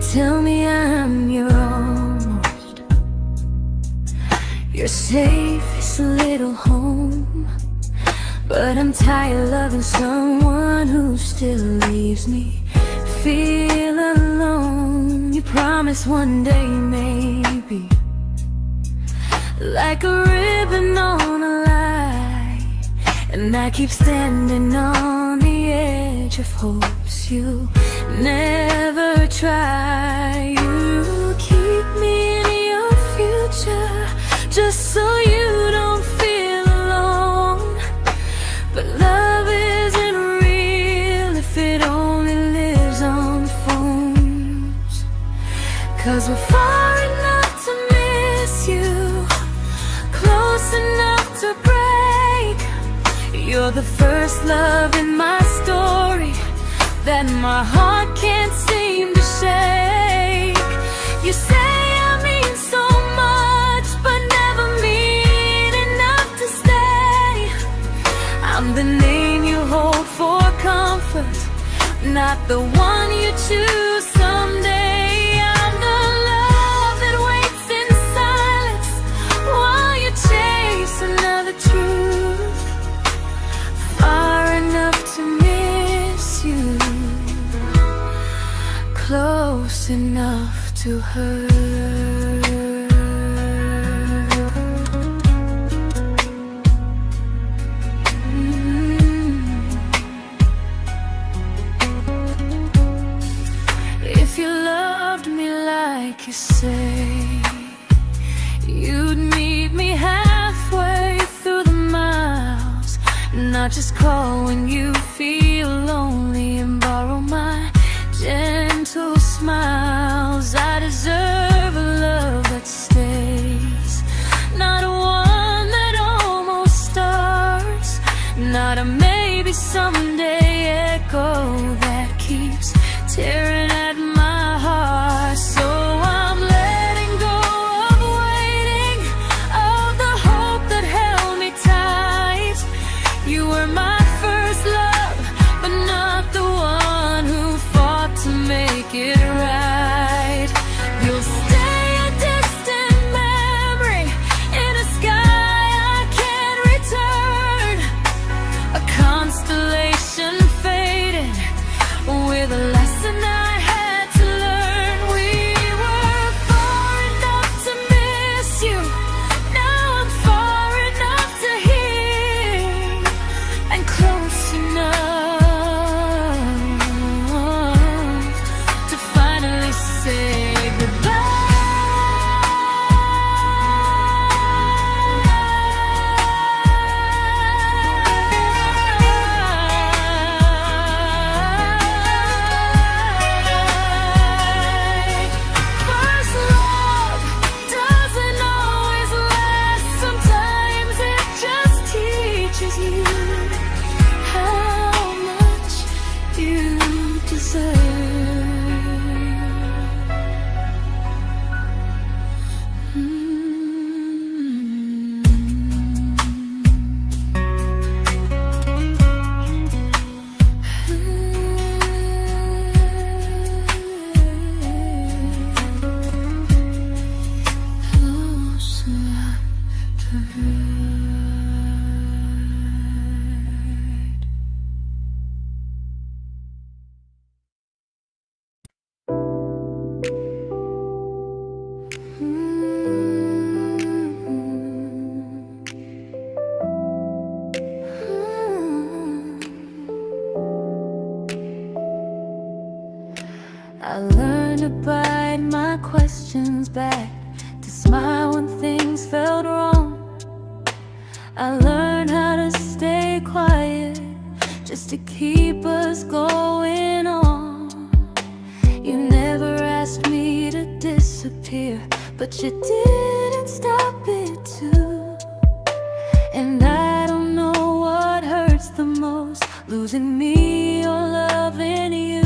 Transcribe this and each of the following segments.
tell me I'm your almost, your safest little home. But I'm tired loving someone who still leaves me feel alone. You promise one day maybe, like a ribbon on a line, and I keep standing on the edge of hopes you never try. You keep me in your future just so you don't feel alone. But love isn't real if it only lives on the phones. 'Cause we're far enough to miss you, close enough to break. You're the first love in my story that my heart can't seem to shake. You say I mean so much, but never mean enough to stay. I'm the name you hold for comfort, not the one you choose someday. I'm the love that waits in silence while you chase another truth. Far enough to miss you, close enough to hurt. If you loved me like you say, you'd meet me halfway through the miles, not just call when you feel lonely and borrow my gentle smiles. I deserve a love that stays, not one that almost starts, not a maybe someday echo that keeps tearing at my heart. So I'm letting go of waiting, of the hope that held me tight. You were my first love, but not the one who fought to make it right. You'll stay a distant memory in a sky I can't return, a constellation faded with a lesson I had to learn. We were far enough to miss you, now I'm far enough to hear, and close enough to finally say goodbye. First love doesn't always last, sometimes it just teaches you how much you deserve. Close enough to hurt. I learned to bite my questions back, to smile when things felt wrong. I learned how to stay quiet just to keep us going on. You never asked me to disappear, but you didn't stop it too. And I don't know what hurts the most, losing me or loving you.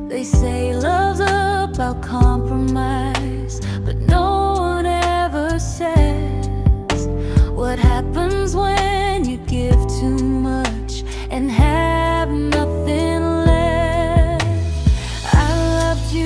They say love's about compromise, but no one ever says what happens when you give too much and have nothing left. I loved you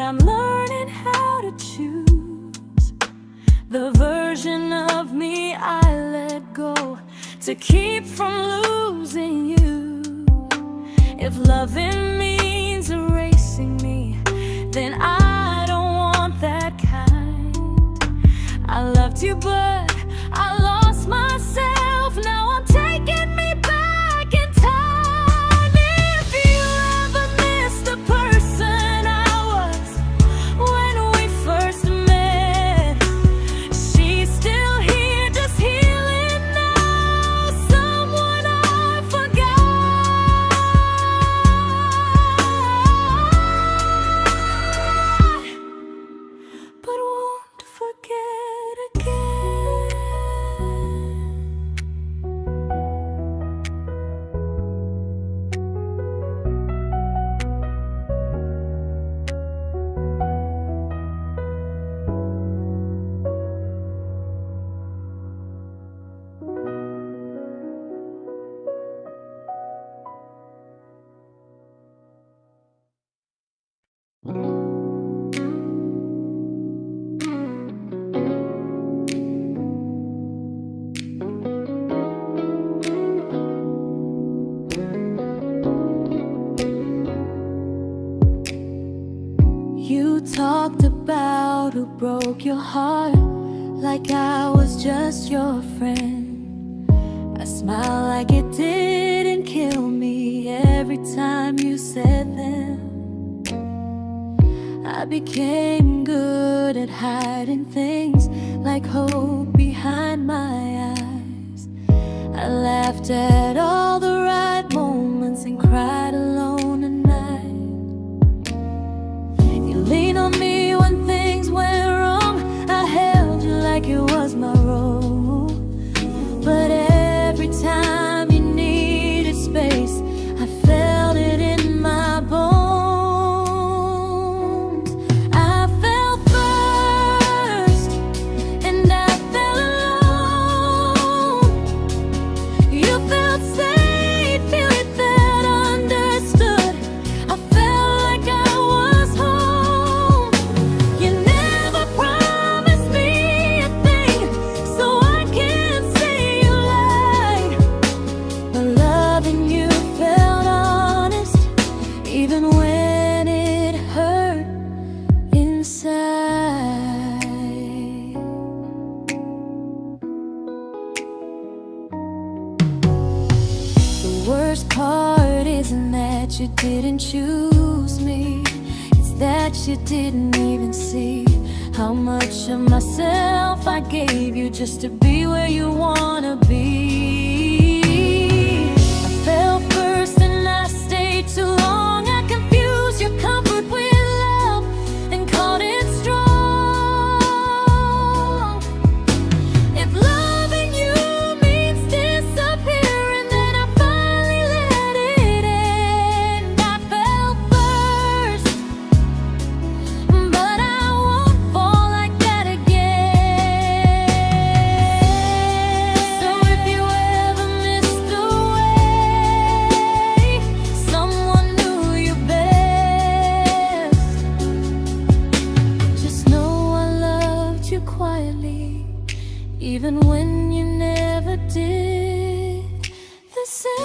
I'm learning how to choose the version of me I let go to keep from losing you. If loving means erasing me, then I don't want that kind. I loved you, but I lost myself. Now I'm taking me back in time. If you ever miss the person I was when we first met, she's still here, just healing now. Someone I forgot, but won't forget again. You talked about who broke your heart, like I was just your friend. I smiled like it didn't kill me every time you said them. I became good at hiding things like hope behind my eyes. I laughed at all the right moments and cried alone at night. You leaned on me when things went wrong. I held you like it was my role. But every time you needed space, I felt it in my bones. I fell first, and I fell alone. You felt safe, you felt understood. I felt like I was home. You never promised me a thing, so I can't say you lied. But loving you felt honest, even when it hurt inside. The worst part isn't that you didn't choose me, it's that you didn't even see how much of myself I gave you just to be where you wanna be. I fell first and I stayed too long. I confused your comfort with love and called it strong. If loving you means disappearing, then I finally let it end. I fell first, but I won't fall like that again. So if you ever missed the way someone knew you best, just know I loved you quietly, even when you never did the same.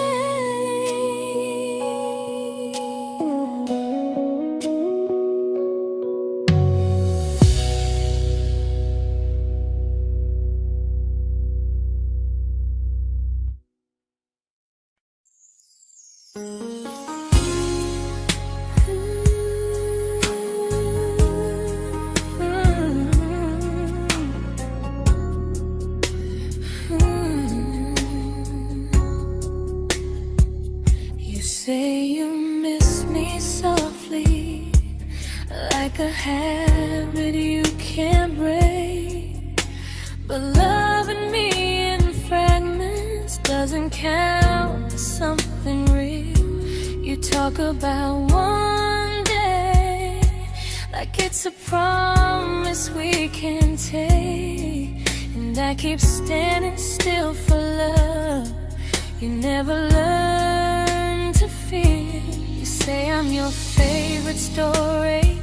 You say you miss me softly, like a habit you can't break. But loving me in fragments doesn't count as something real. You talk about one day like it's a promise we can take, and I keep standing still for love. You never learn to feel. You say I'm your favorite story,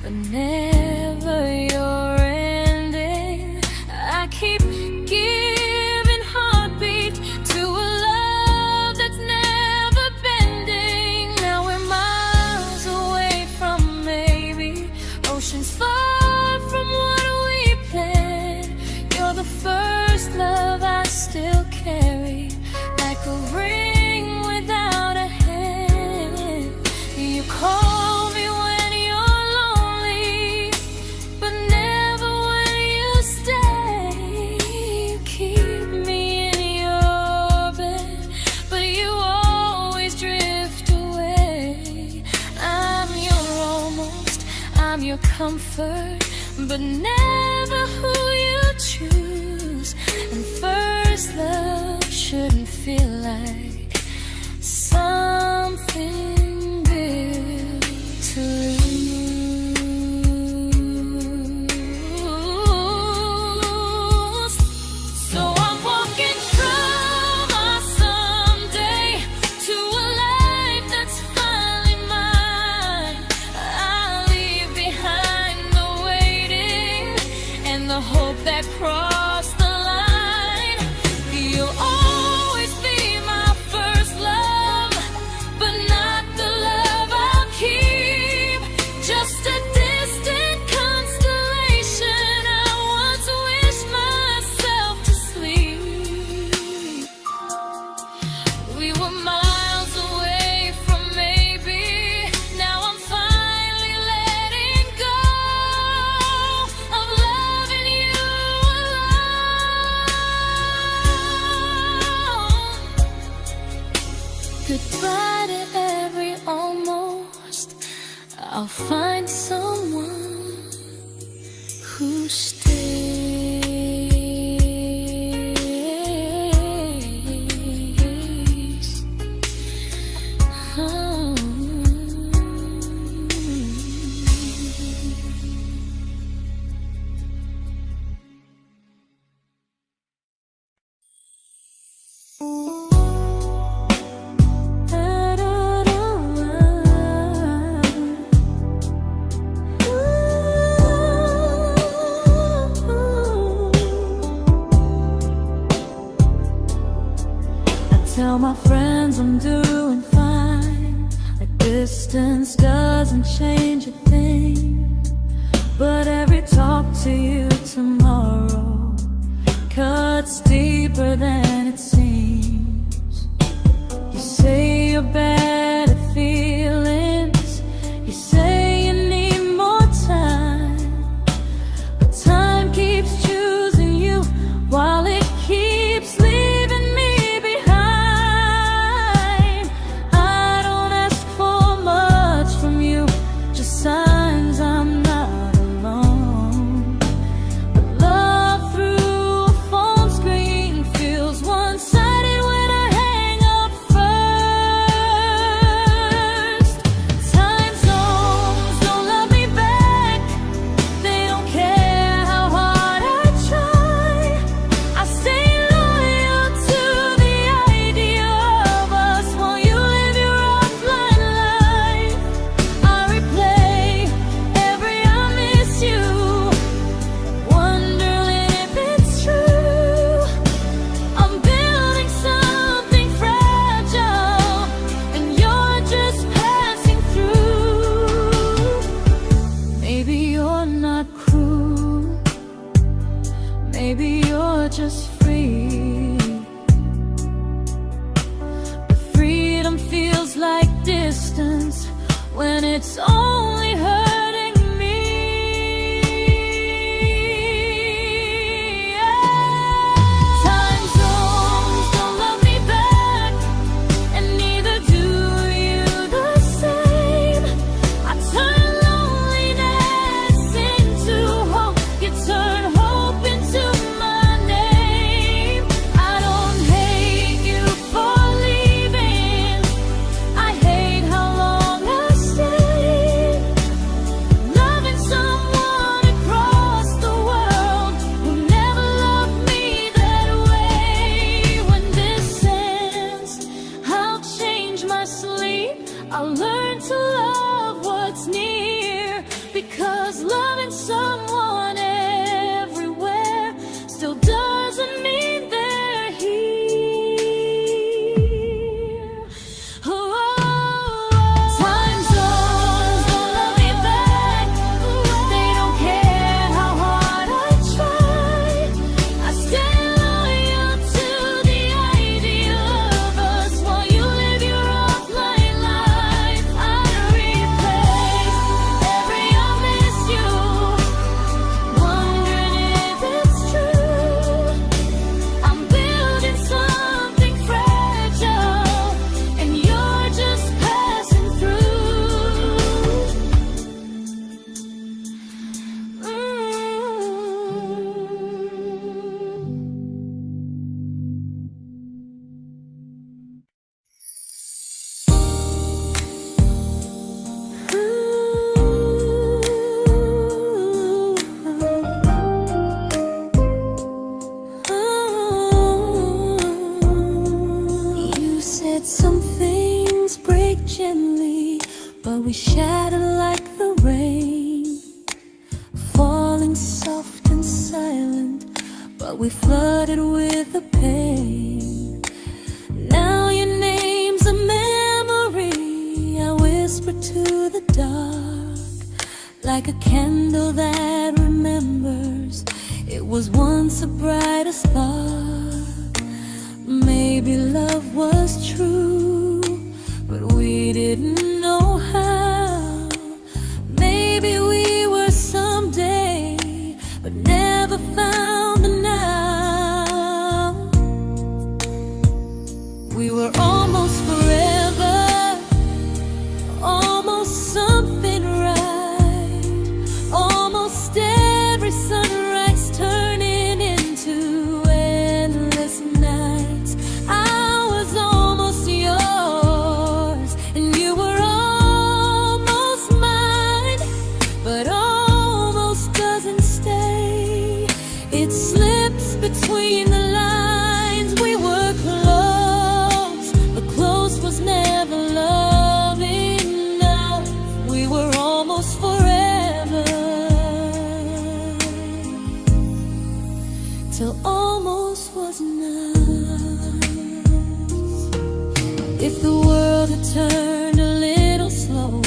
but never your ending. I keep giving heartbeat to a love that's never bending. Now we're miles away from maybe, oceans far from what we planned. You're the first love I still carry, like a ring without a hand. You call me when you're lonely, but never when you stay. You keep me in your bed, but you always drift away. I'm your almost, I'm your comfort, but never who you choose. And first love shouldn't feel like something built to lose. So I'm walking through my someday to a life that's finally mine. I'll leave behind the waiting and the hope that crossed the line. You'll always be my first love, but not the love I'll keep. Just a distant constellation I once wished myself to sleep. We were miles away from maybe, now I'm finally letting go of loving you alone. Goodbye to every almost, I'll find someone who stays. Oh. Tell my friends I'm doing fine, like distance doesn't change a thing. But every talk to you tomorrow cuts deeper than it seems. You say you're bad at feelings, you say you need more time, but time keeps choosing you while it keeps leaving me behind. I don't ask for much from you, just signs I'm not alone. But love through a phone screen feels one-sided when I hang up first. Time zones don't love me back, they don't care how hard I try. I stay loyal to the idea of us while you live your offline life. I replay every I miss you, wondering if it's true. I'm building something fragile, and you're just passing through. Maybe you're not cruel, maybe you're just free. But freedom feels like distance when it's only hurting me. Time zones don't love me back, and neither do you the same. I turn loneliness into hope, you turn hope into my name. I don't hate you for leaving, I hate how long I stayed. we shattered like the rain, falling soft and silent, but we flooded with the pain. Now your name's a memory I whisper to the dark, like a candle that remembers it was once a brighter spark. Maybe love was true, but we didn't know how. Maybe we were someday, but never found the now. We were almost forever, almost something right, almost every sunrise turning into endless nights. I was almost yours, and you were almost mine, but almost doesn't stay. It slips between the lines. We were close, but close was never love enough. We were almost forever, till almost was enough. If the world had turned a little slow,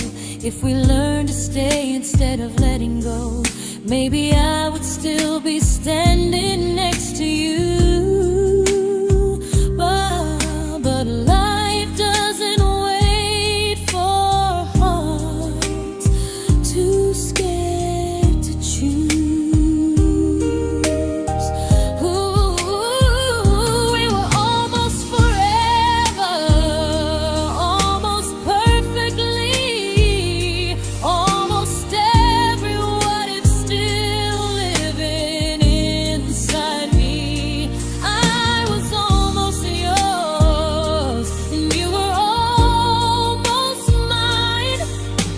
if we learned to stay instead of letting go, maybe I would still be standing next to you. But life doesn't wait for hearts too scared to choose. Ooh, we were almost forever, almost perfectly, almost every what if still living inside me. I was almost yours, and you were almost mine,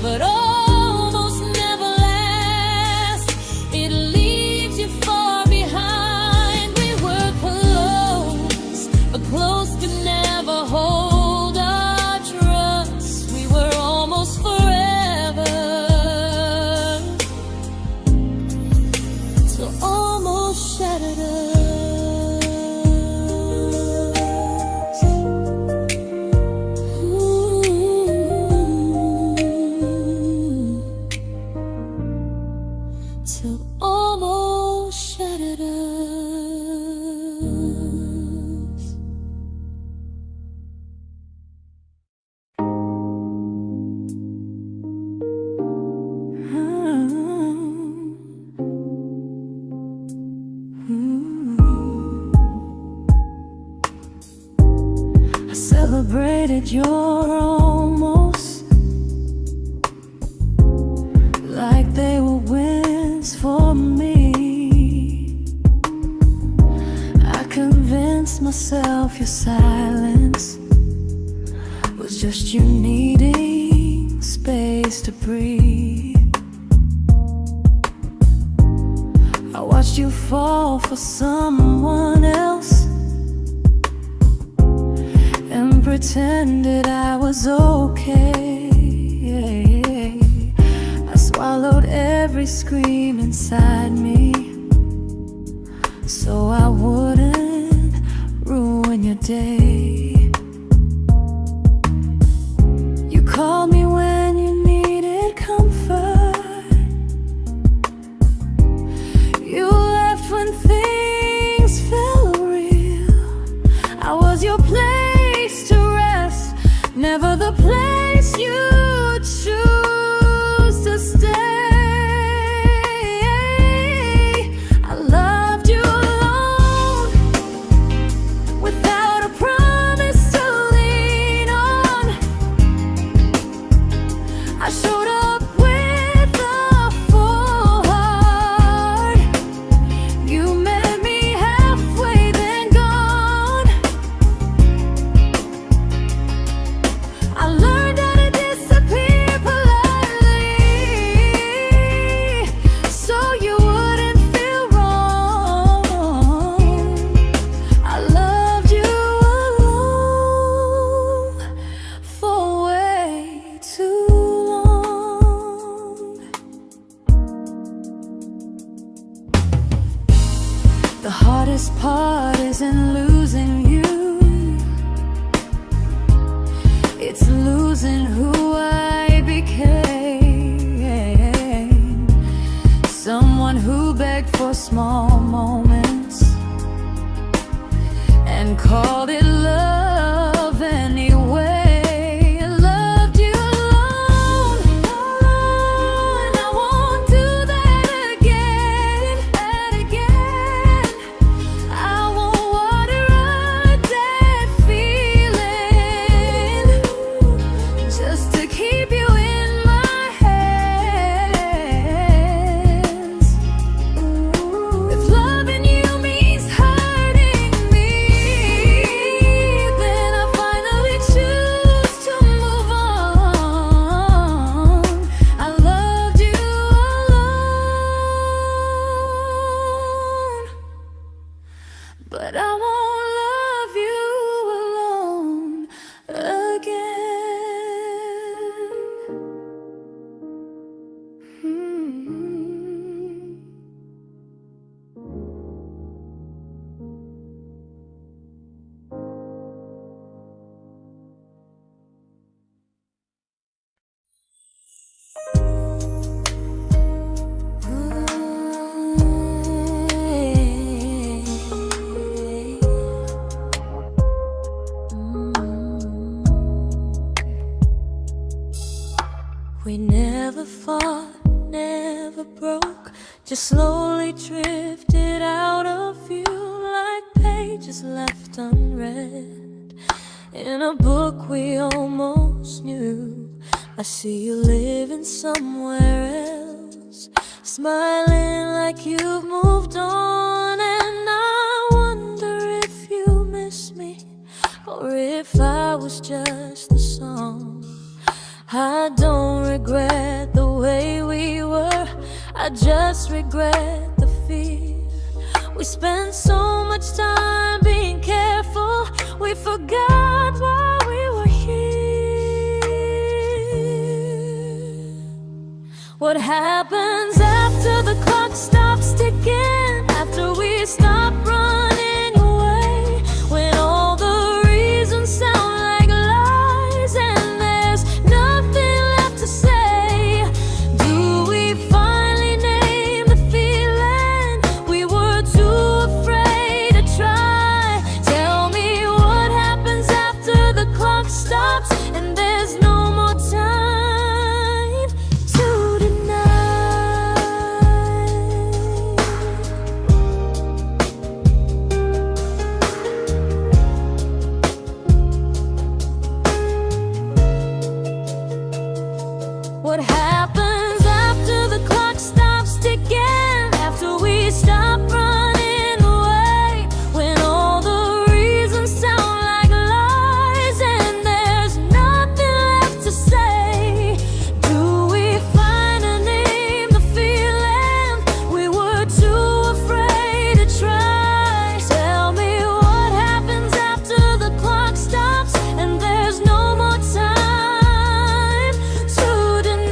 but almost never lasts. It leaves you far behind. We were close, but close could never hold our trust. We were almost forever, till almost shattered us. Ooh, till almost shattered us. I celebrated your almost like they were wins for me. I convinced myself your silence was just you needing space to breathe. I watched you fall for someone else and pretended I was okay. I swallowed every scream inside me so I wouldn't ruin your day. You called me when you needed comfort. You left when things felt real. I was your place to rest, never the place you choose to stay. I loved you alone, without a promise to lean on. I showed up with a full heart. You met me halfway, then gone. I learned how to disappear heart isn't losing you, it's losing who I became. Someone who begged for small moments and called it love anyway. Loved you alone, and I won't do that again, and again. I won't water a dead feeling just to keep you in my hands. If loving you means hurting me, then I finally choose to move on. I loved you alone, but I won't love you alone again. We never fought, never broke, just slowly drifted out of view like pages left unread in a book we almost knew. I see you living somewhere else, smiling like you've moved on, and I wonder if you miss me or if I was just a song. I don't regret the way we were, I just regret the fear. We spent so much time being careful, we forgot why we were here. What happens after the clock stops ticking, after we stop running away, when all the reasons sound like lies and there's nothing left to say? Do we finally name the feeling we were too afraid to try? Tell me what happens after the clock stops and there's no more time to deny. What happens after the clock stops ticking, after we stop running away, when all the reasons sound like lies and there's nothing left to say? Do we finally name the feeling we were too afraid to try? Tell me what happens after the clock stops and there's no more time to deny.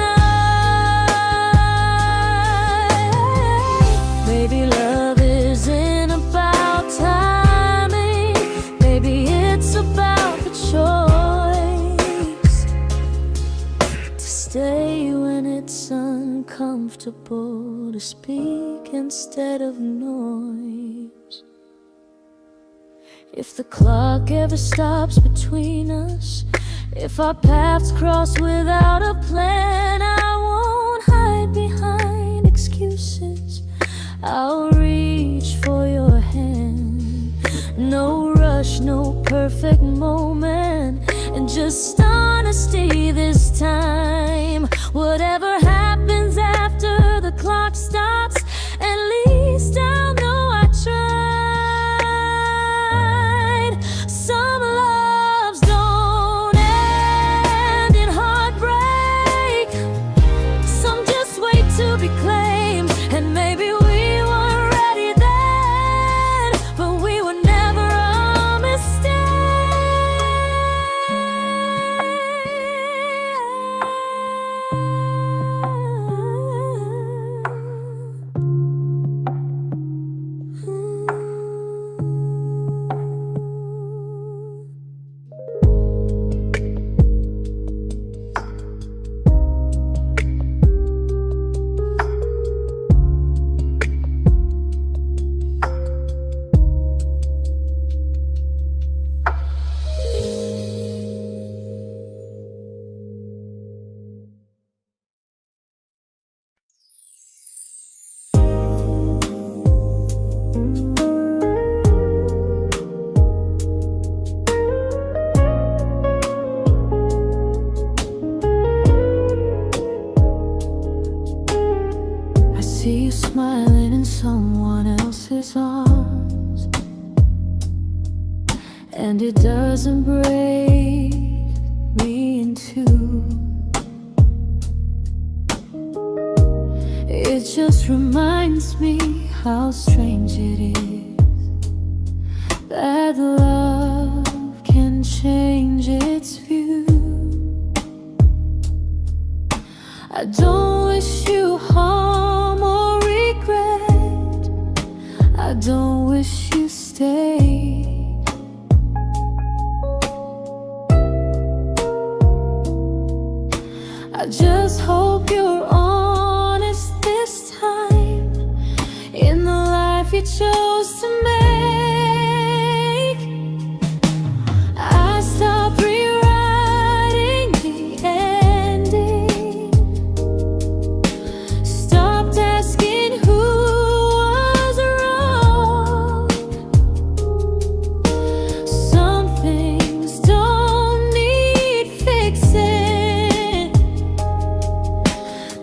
Maybe love isn't about timing, maybe it's about the choice to stay when it's uncomfortable, to speak instead of noise. If the clock ever stops between us, if our paths cross without a plan, I won't hide behind excuses, I'll reach for your hand. No rush, no perfect moment, and just honesty this time. Whatever happens after the clock stops, at least I'll know I tried. Some loves don't end in heartbreak, some just wait to be claimed, and maybe we weren't ready then, but we were never a mistake. and it doesn't break me in two. It just reminds me how strange it is that love can change its view. I don't wish you harm or regret. I don't wish you stay. I just hope you're honest this time in the life you chose to make. I stopped rewriting the ending, stopped asking who was wrong. Some things don't need fixing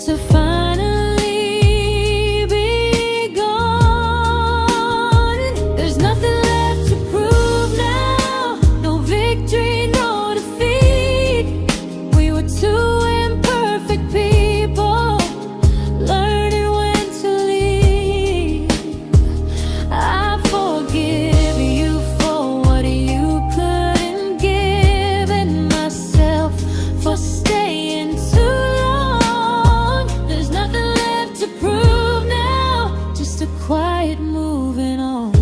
to finally be gone. There's nothing left to prove now, no victory, no defeat. We were two imperfect people, learning when to leave. I forgive you for what you couldn't give, and myself for staying too long. There's nothing left to prove now, just a quiet moving on.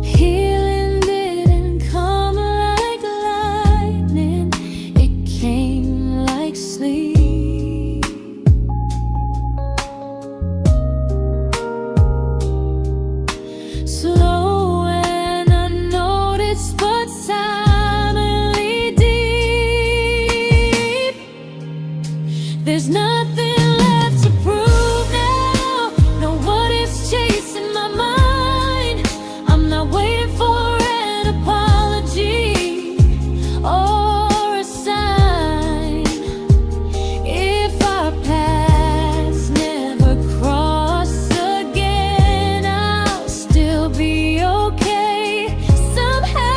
Healing didn't come like lightning, it came like sleep. Slow and unnoticed, but silently deep. There's nothing left to prove now, no what ifs chasing my mind. I'm not waiting for an apology or a sign. If our paths never cross again, I'll still be okay somehow.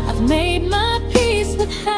I've made my peace with how.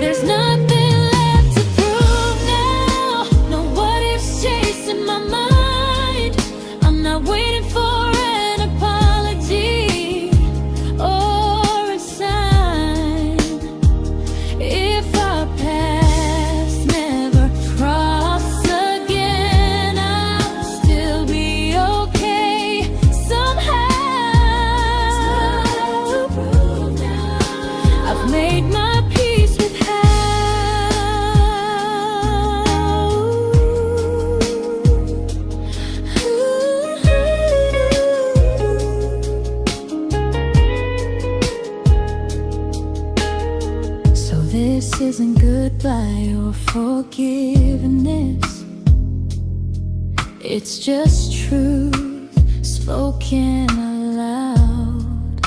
There's nothing left to prove now, no what ifs chasing my mind. I'm not waiting for an apology or a sign. If our paths never cross again, I'll still be okay somehow. I've made my peace with how. So this isn't goodbye or forgiveness, it's just truth spoken aloud.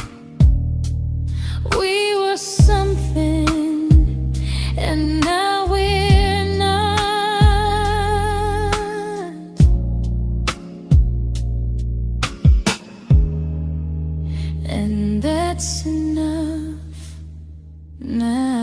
We were something, and now we're not. And that's enough now.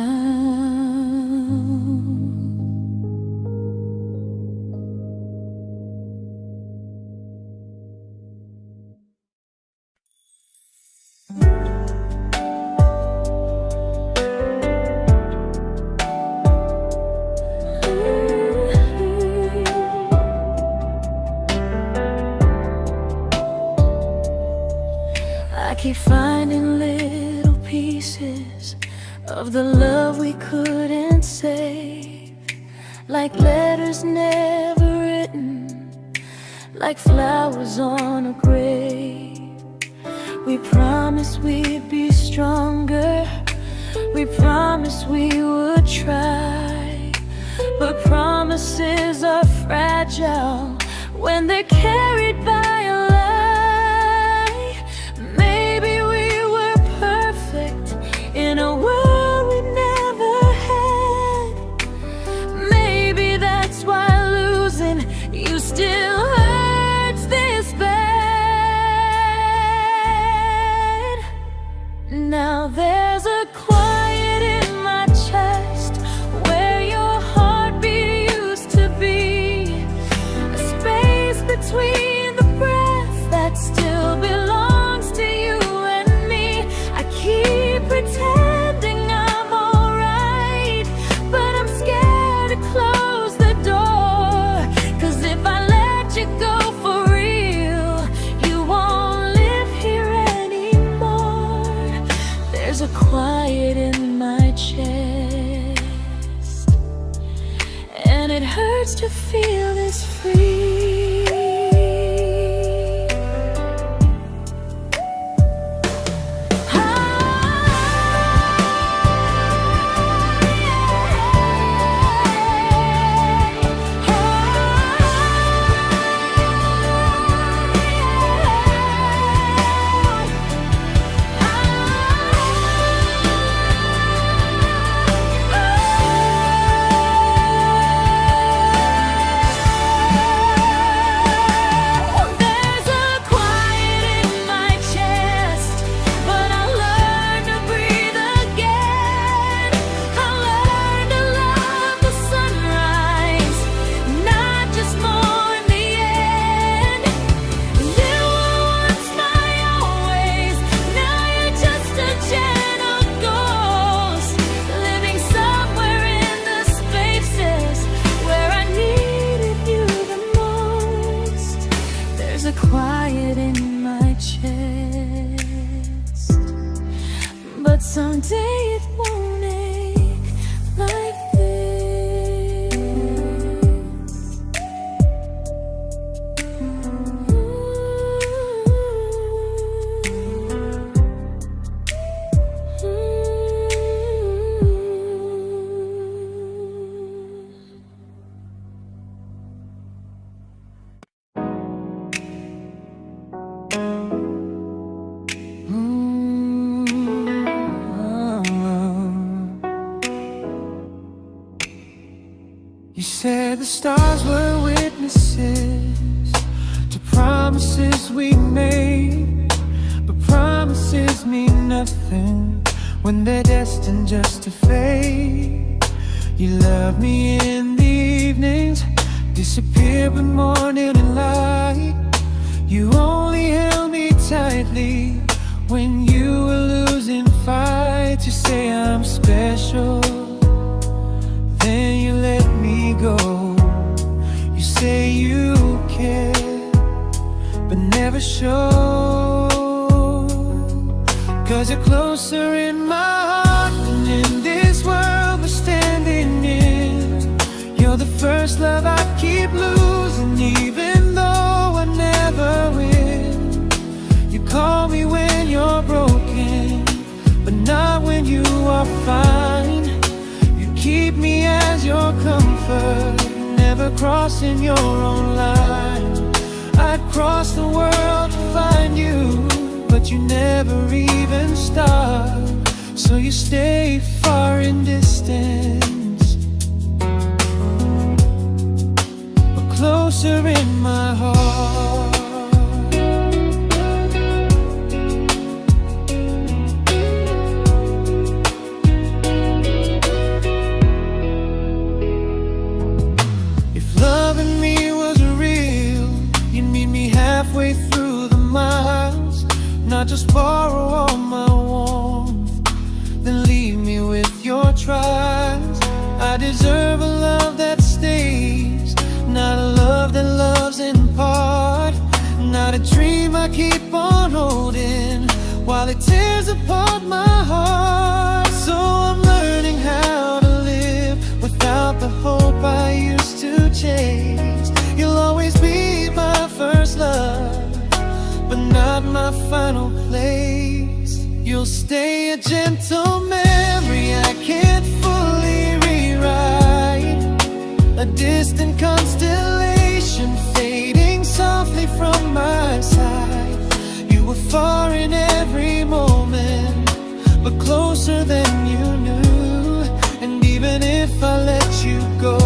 I keep finding little pieces of the love we couldn't save, like letters never written, like flowers on a grave. We promised we'd be stronger, We promised we would try, but promises are fragile when they're carried by a lie. Maybe we were perfect in a world we never had. Maybe that's why losing you still hurts this bad. Now there's a quiet in my chest where your heartbeat used to be, a space between the breath that still belongs to you and me. I keep pretending I'm alright, but I'm scared to close the door. 'Cause if I let you go for real, you won't live here anymore. There's a quiet in my chest, and it hurts to feel this free. There's a quiet in my chest, but someday it won't ache like this. You said the stars were witnesses to promises we made, but promises mean nothing when they're destined just to fade. You love me in the evenings, disappear when morning and light. You only held me tightly when you were losing fights. You say I'm special, then you let me go. You say you care, but never show. 'Cause you're closer in my heart than in this world we're standing in. You're the first love I keep losing, even though I never win. You call me when you're broken, but not when you are fine. Keep me as your comfort, never crossing your own line. I'd cross the world to find you, but you never even start. So you stay far in distance, but closer in my heart. Halfway through the miles, not just borrow all my warmth, then leave me with your trials. I deserve a love that stays, not a love that loves in part. Not a dream I keep on holding while it tears apart my heart. So I'm learning how to live without the hope I used to chase. You'll always be my first love, but not my final place. You'll stay a gentle memory distant constellation fading softly from my side. You were far in every moment, but closer than you knew. And even if I let you go,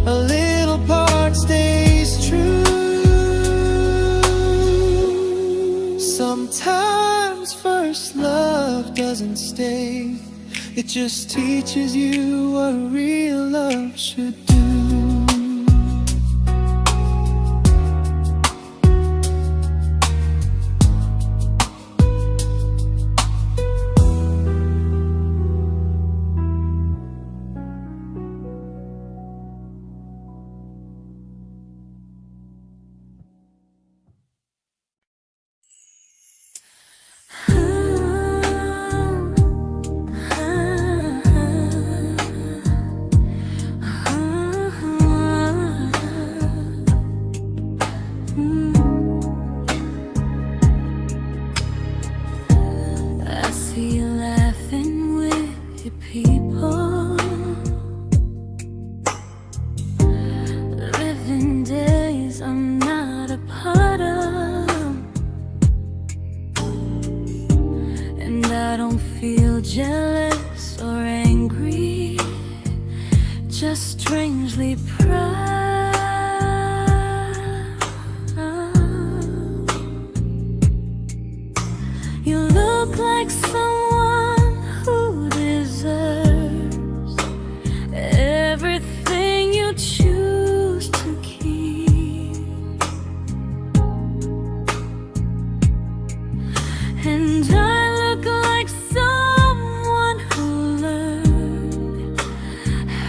a little part stays true. Sometimes first love doesn't stay, it just teaches you what real love should do. Jealous or angry, just strangely proud. You look like someone who deserves everything you choose to keep. And I look like someone who learned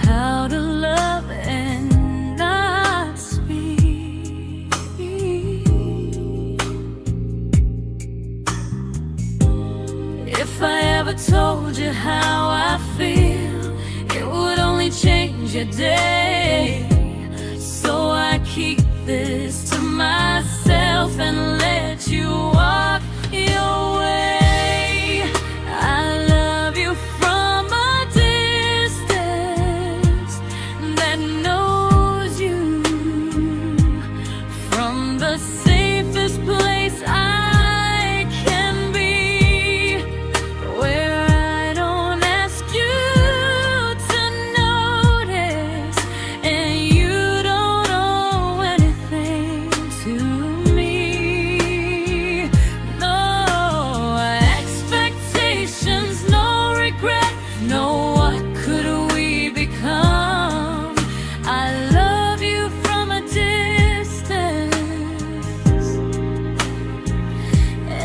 how to love and not speak. If I ever told you how I feel, it would only change your day. So I keep this to myself and let you walk your way. I love you from a distance that knows you, from the safest place I can be, where I don't ask you to notice and you don't owe anything to me. No expectations, no regret, no what could we become. I love you from a distance,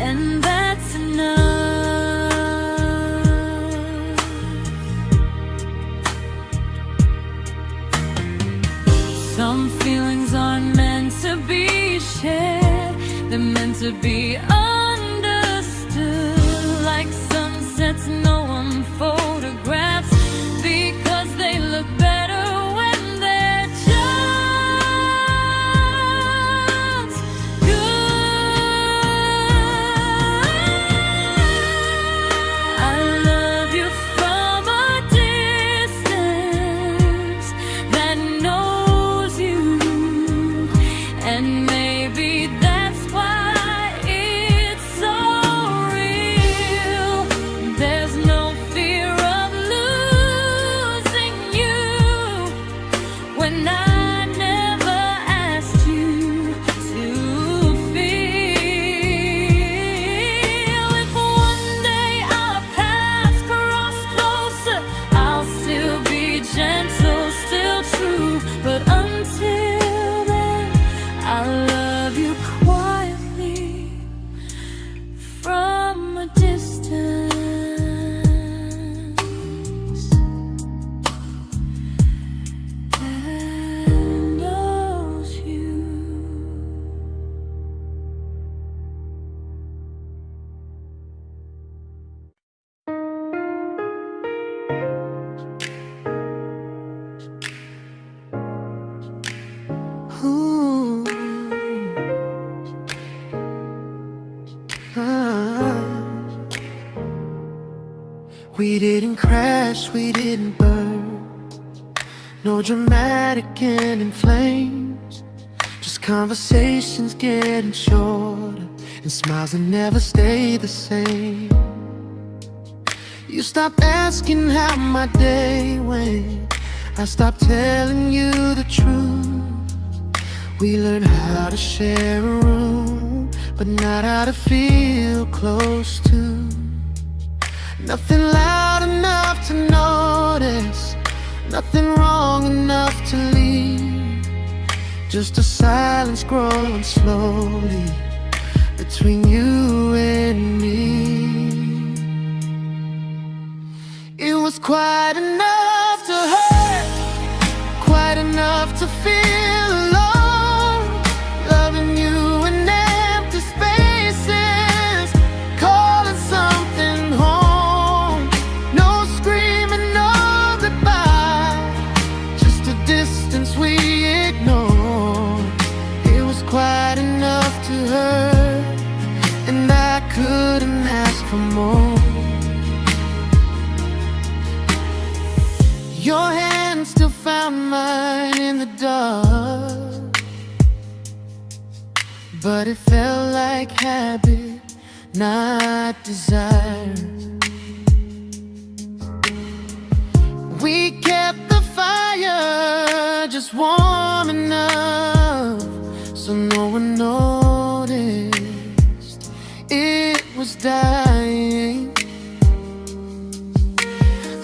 and that's enough. Some feelings aren't meant to be shared, they're meant to be understood. Like sunsets no one photographs, because they look better when they're just good. I love you from a distance that knows you, and maybe that's why it's so real. There's no fear of losing you when I never asked you to feel. If one day our paths cross closer, I'll still be gentle, still true. But until then, I love you quietly from a distance that knows you. Ooh. Ah. We didn't crash, we didn't burn. No dramatic ending flames, just conversations getting shorter, and smiles that never stay the same. You stopped asking how my day went, I stopped telling you the truth. We learned how to share a room, but not how to feel close to. Nothing loud enough to notice, nothing wrong enough to leave. Just a silence growing slowly between you and me. It was quite enough to hurt, quite enough to feel alone. Loving you in empty spaces, calling something home. No screaming, no goodbye, just a distance we ignored. It was quite enough to hurt, and I couldn't ask for more. Your hand still found mine in the dark, but it felt like habit, not desire. We kept the fire just warm enough so no one noticed it was dying.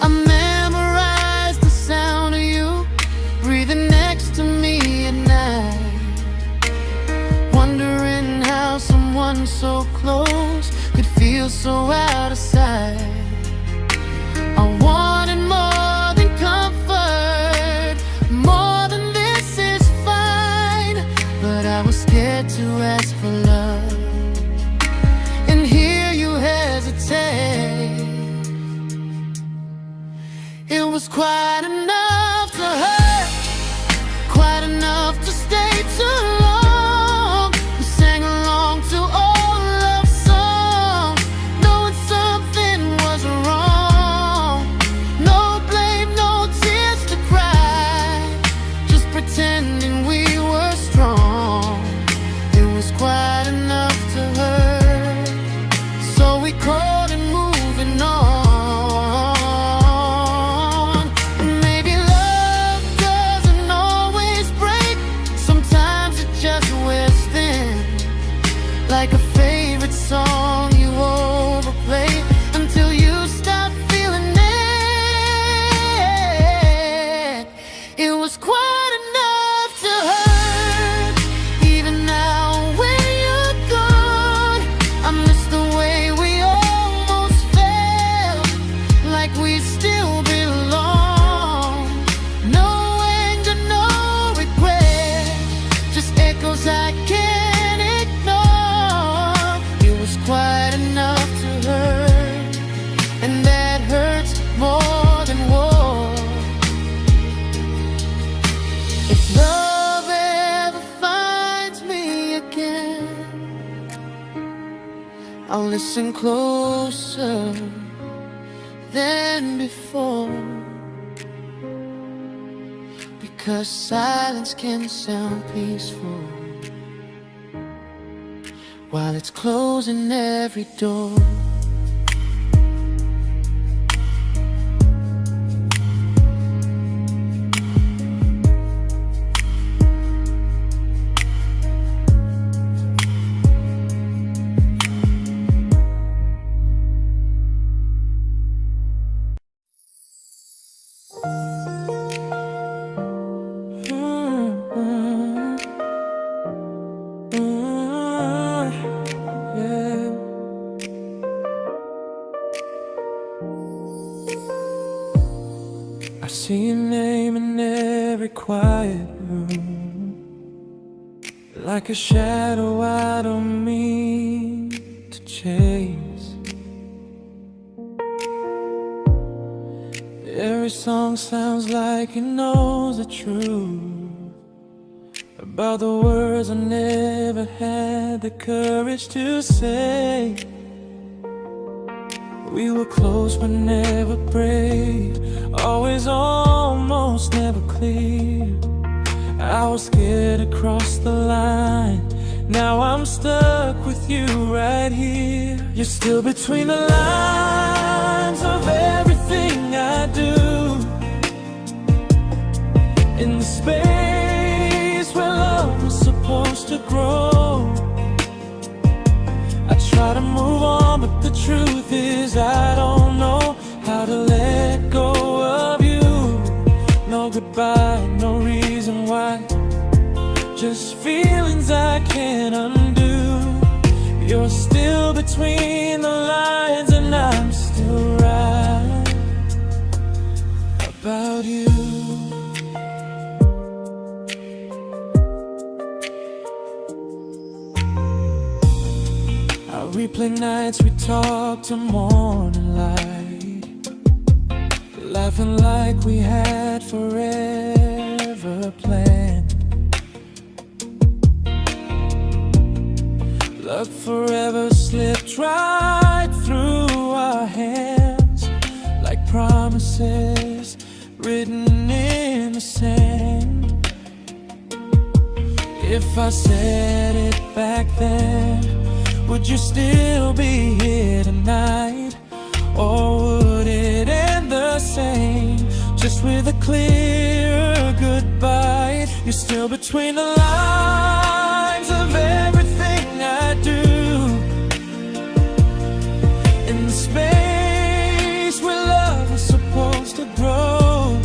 I memorized the sound of you breathing next to me at night, wondering how someone so close could feel so out of sight. I wanted more than comfort, more than this is fine, but I was scared to ask for love, and here you hesitate. It was quite enough to hurt, quite enough to stay too long. We sang along to old love songs, knowing something was wrong. No blame, no tears to cry, just pretending we were strong. It was quite enough to hurt, so we called it moving on. Like a favorite song you overplay until you stop feeling it. It was quite enough to hurt. Even now when you're gone, I miss the way we almost felt, like we still belong. No anger, no regret, just echoes I can't ignore. Quite enough to hurt, and that hurts more than war. If love ever finds me again, I'll listen closer than before, because silence can sound peaceful while it's closing every door. I see your name in every quiet room, like a shadow I don't mean to chase. Every song sounds like it knows the truth about the words I never had the courage to say. We were close but never brave, always almost, never close. clear. I was scared to cross the line. Now I'm stuck with you right here. You're still between the lines of everything I do. In the space where love was supposed to grow. I try to move on, but the truth is I don't know how to let go of you. No goodbye, no reason why. Just feelings I can't undo. You're still between the lines, and I'm still right about you. I replay nights we talk till morning light, laughing like we had forever planned. Luck forever slipped right through our hands, like promises written in the sand. If I said it back then, would you still be here tonight? Or would it end the same, just with a clear goodbye? You're still between the lines of everything I do. In the space where love was supposed to grow.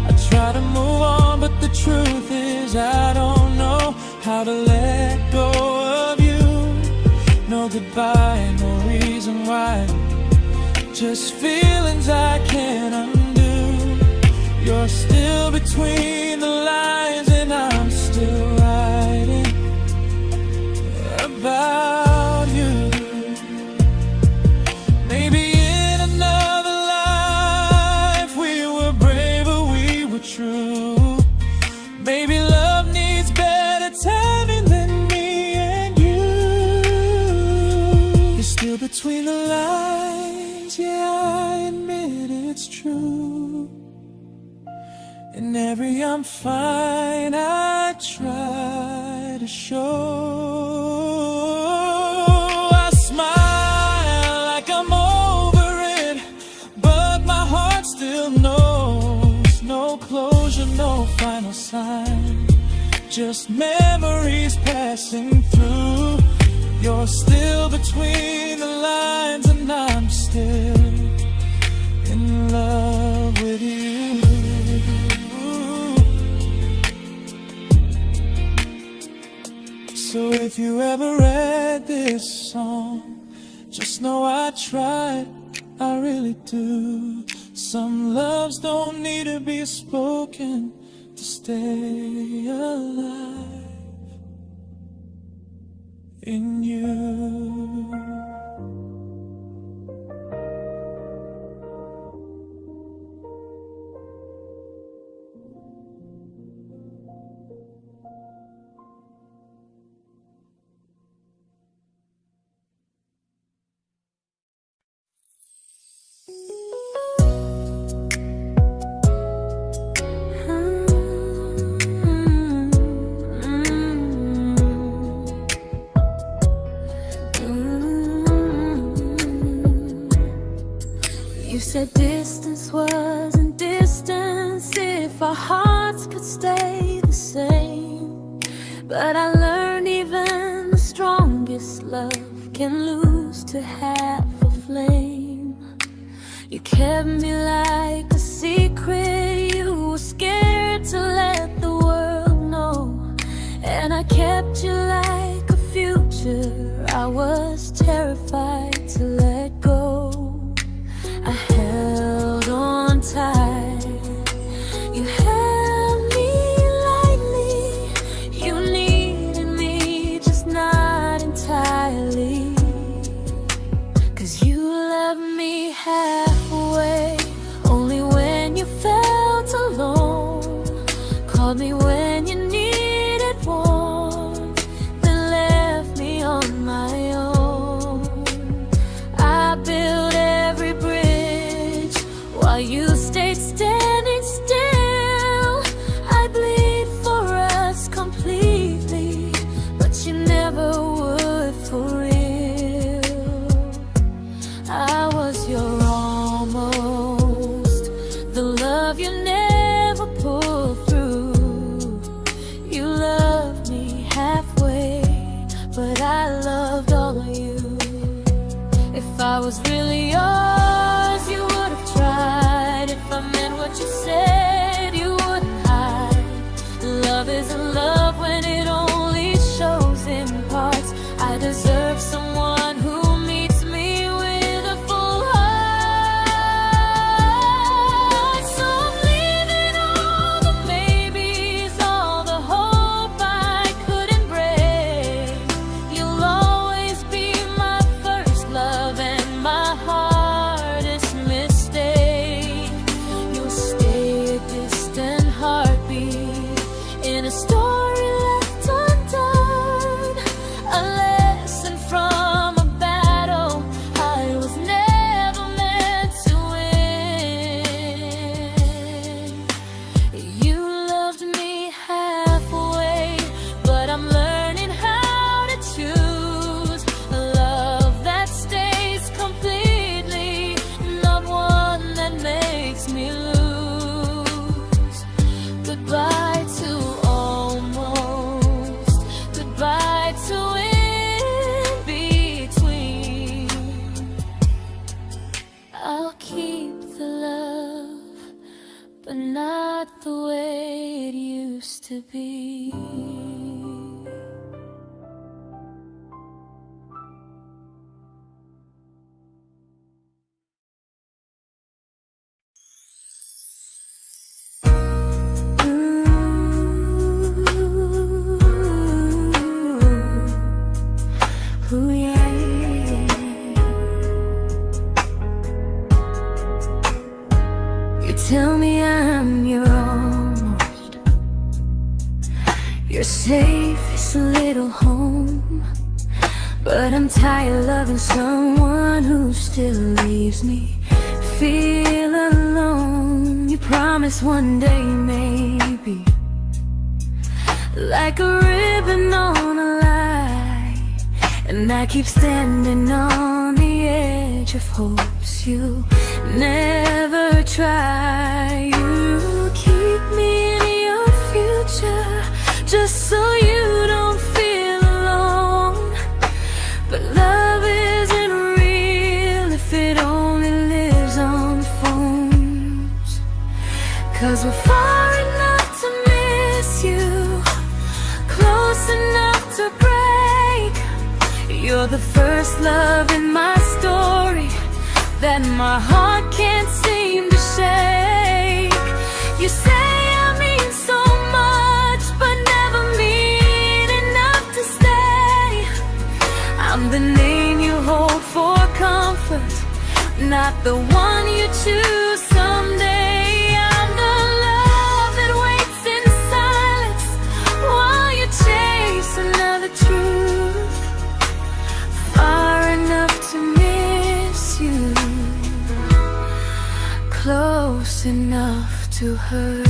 I try to move on, but the truth is I don't know how to let go of you. No goodbye, no reason why. Just feelings I can't undo. You're still between the lines, and I'm still writing about you. Maybe in another life we were braver, we were true. Maybe love needs better timing than me and you. You're still between the lines, yeah, I admit it's true. In every I'm fine I try to show. I smile like I'm over it, but my heart still knows. No closure, no final sign, just memories passing through. You're still between the lines, and I'm still in love with you. So if you ever read this song, just know I tried, I really do. Some loves don't need to be spoken to stay alive in you. You said distance wasn't distance if our hearts could stay the same. But I learned even the strongest love can lose to half a flame. You kept me like a secret you were scared to let the world know. And I kept you like a future I was terrified to let go. I held on tight, you held me lightly. You needed me, just not entirely. 'Cause you loved me halfway, only when you felt alone. Called me when you needed warmth, then left me on my own. I built every bridge while you stayed standing still. love you never pulled through. You loved me halfway, but I loved all of you. If I was really yours, you would have tried. If I meant what you said, you wouldn't hide. Love isn't love when it only shows in parts. I deserve someone who meets me with a full heart. So I'm leaving all the maybes, all the hope I couldn't break. You'll always be my first love and my hardest mistake. You'll stay a distant heartbeat in a story left undone, a lesson from a battle I was never meant to win. You loved me halfway, but I'm learning how to choose a love that stays completely, not one that makes me lose. Goodbye to almost, goodbye to in between. I'll keep the love, but not the way it used to be. Ooh, yeah, yeah. You tell me I'm your almost, your safest little home, but I'm tired loving someone who still leaves me feel alone. You promise one day maybe, like a ribbon on a line, and I keep standing on the edge of hopes you never try. You keep me in your future just so you don't feel alone. But love isn't real if it only lives on phones. 'Cause we're far enough to miss you, close enough to break. You're the first love in my story that my heart can't seem to shake. You say I mean so much, but never mean enough to stay. I'm the name you hold for comfort, not the one you choose someday. I'm the love that waits in silence while you chase another truth. Far enough to miss you, close enough to hurt.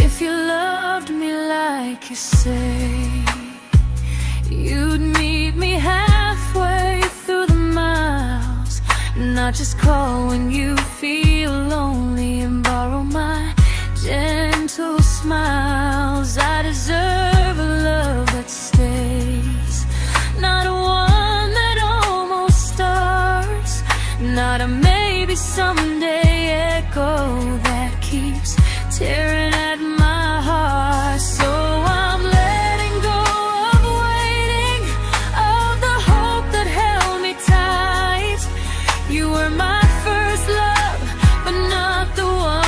If you loved me like you say, you'd meet me halfway through the miles, not just call when you feel lonely and borrow my gentle smiles. I deserve a love that stays, not one that almost starts, not a maybe someday echo that keeps tearing at my heart. So I'm letting go of waiting, of the hope that held me tight. You were my first love, but not the one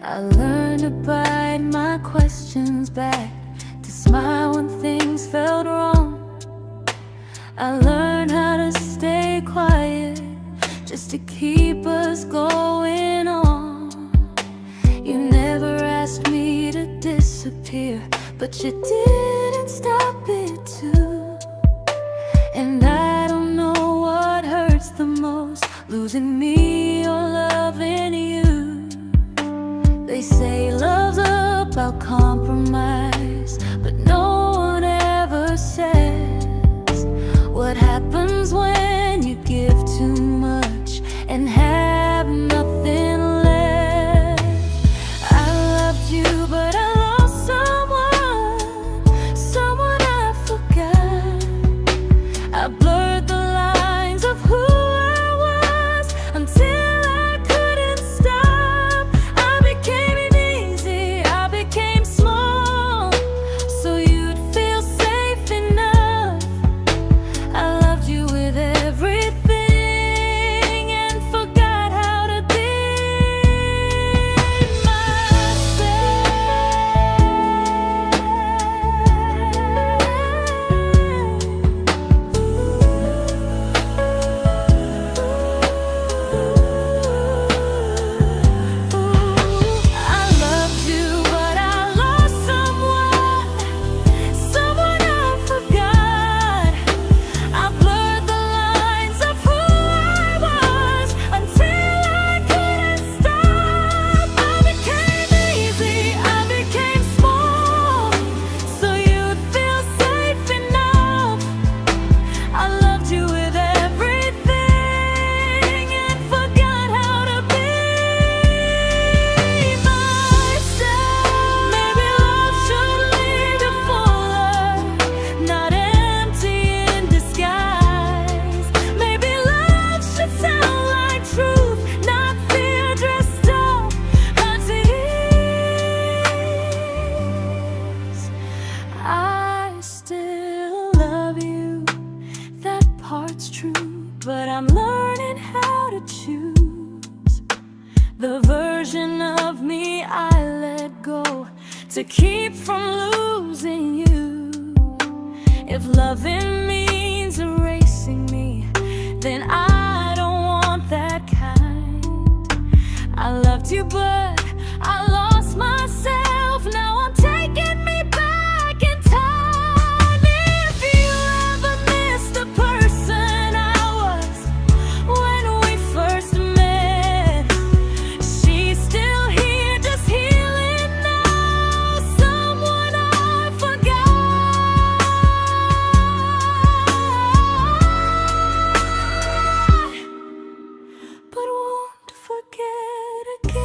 I learned to bite my questions back, to smile when things felt wrong. I learned how to stay quiet, just to keep us going on. You never asked me to disappear, but you didn't stop it too. And I don't know what hurts the most, losing me or loving you. They say love's about compromise, but no one ever says what happens when you give too much and have nothing left. I loved you, but I lost someone I forgot. I blurred the lines of who I was until I couldn't stop. I became easy, I became small, so you'd feel safe enough. I loved you with everything and forgot how to be I loved you, but I lost someone I forgot. I blurred the lines of who I was until I couldn't stop. I became easy, I became small, so you'd feel safe enough. I loved you with everything and forgot how to be myself. Maybe love should lead you fuller, not empty in disguise. Maybe love should sound like truth, not fear dressed up as ease. I still love you, that part's true, but I'm learning how to choose the version of me I let go to keep from losing you. If loving means erasing me, then I don't want that kind. I loved you, but I lost myself. Now I'm taking me back in time. If you ever missed the person I was when we first met, she's still here, just healing now. Someone I forgot, but won't forget again.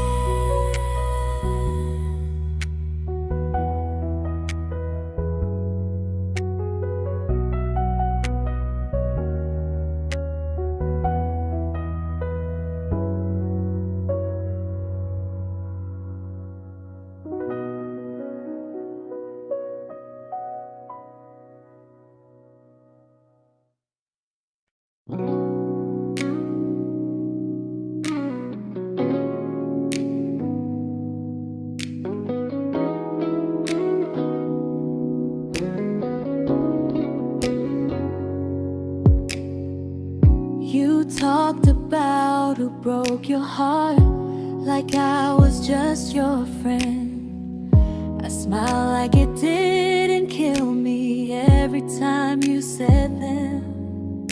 You talked about who broke your heart, like I was just your friend. I smile like it didn't kill me every time you said them.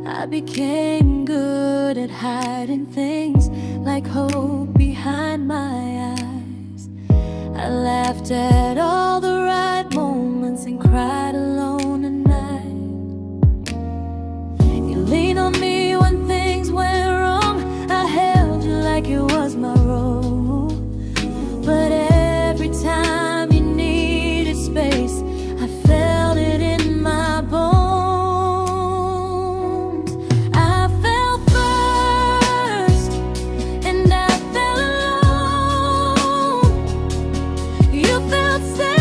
I became good at hiding things like hope behind my eyes. I laughed at all the right moments and cried alone at night. You leaned on me when things went wrong. I held you like it was my role. But every time you needed space, I felt it in my bones. I fell first, and I fell alone. You felt safe.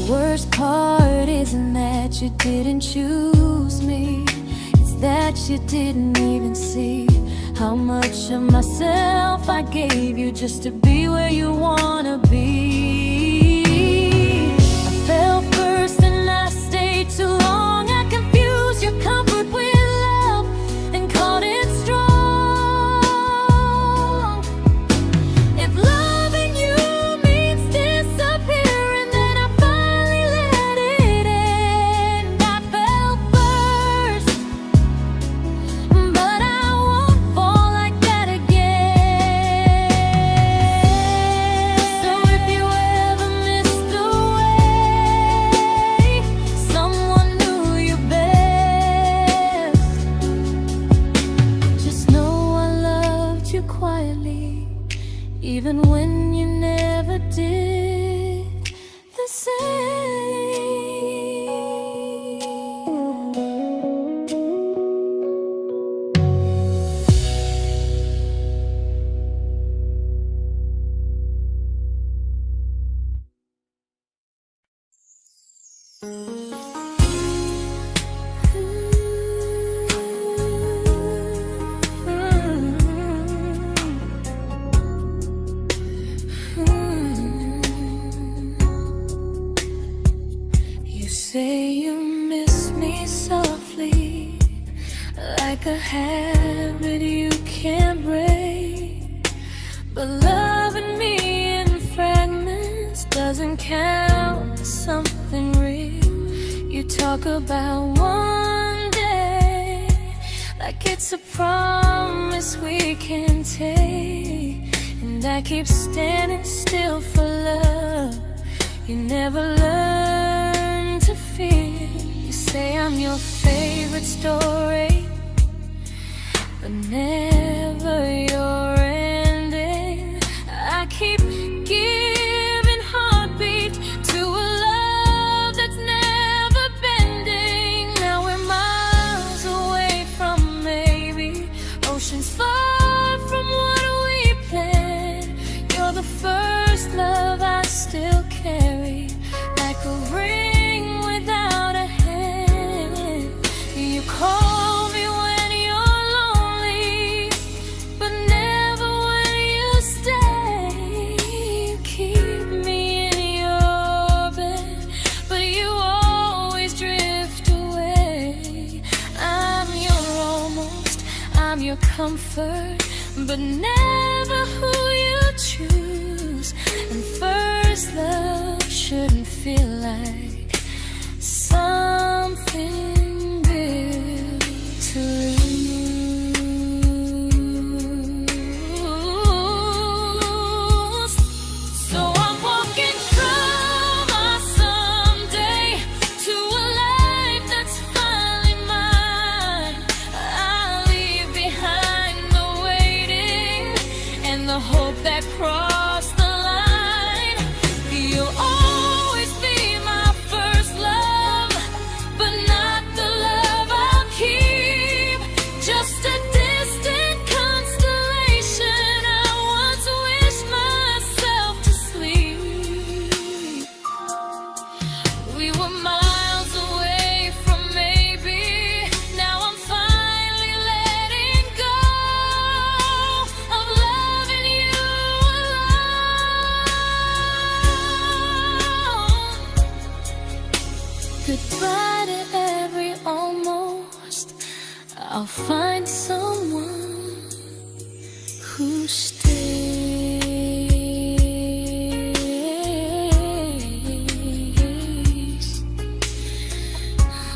worst part isn't that you didn't choose me, it's that you didn't even see how much of myself I gave you just to be where you wanna be. I fell first and I stayed too long. I confused your comfort with love and called it strong. If loving you means disappearing, then I finally let it end. I fell first, but I won't fall like that again. So if you ever missed the way someone knew you best, just know I loved you quietly, even when you never did the same. You say you miss me softly, like a habit you can't break. But loving me in fragments doesn't count as something real. You talk about one day like it's a promise we can take, and I keep standing still for love. You never learn to feel. You say I'm your favorite story, but never your ending. I keep giving heartbeat to a love that's never bending. Now we're miles away from maybe oceans far from what we planned. You're the first love I still carry, like a ring without a hand. You call me when you're lonely, but never when you stay. You keep me in your bed, but you always drift away. I'm your almost, I'm your comfort, but never who you choose. And first love shouldn't feel like something built to lose. So I'm walking from my someday to a life that's finally mine. I'll leave behind the waiting and the hope that crossed the line. You'll always be my first love, but not the love I'll keep. Just a distant constellation I once wished myself to sleep. We were miles away from maybe. Now I'm finally letting go of loving you alone. Goodbye to every almost. I'll find someone who stays.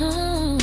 Oh.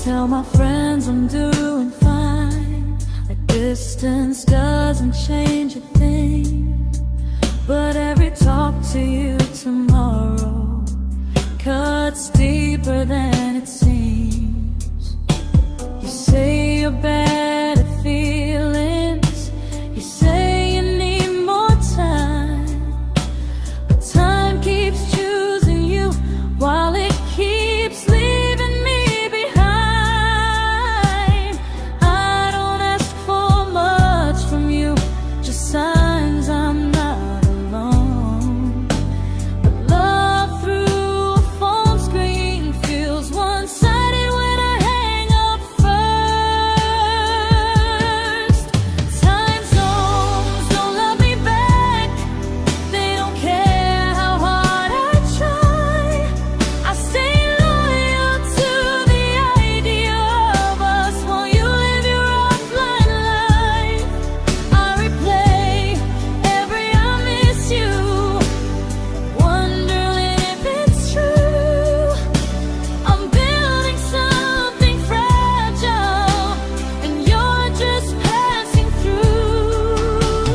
Tell my friends I'm doing fine, that distance doesn't change a thing. But every talk to you tomorrow cuts deeper than it seems. your better feelings. You say you need more time, but time keeps choosing you while it keeps leaving me behind. I don't ask for much from you, just signs I'm not alone. But love through a phone screen feels one-sided when I hang up first. Time zones don't love me back. They don't care how hard I try. I stay loyal to the idea of us while you live your offline life. I replay every I miss you, wondering if it's true. I'm building something fragile, and you're just passing through.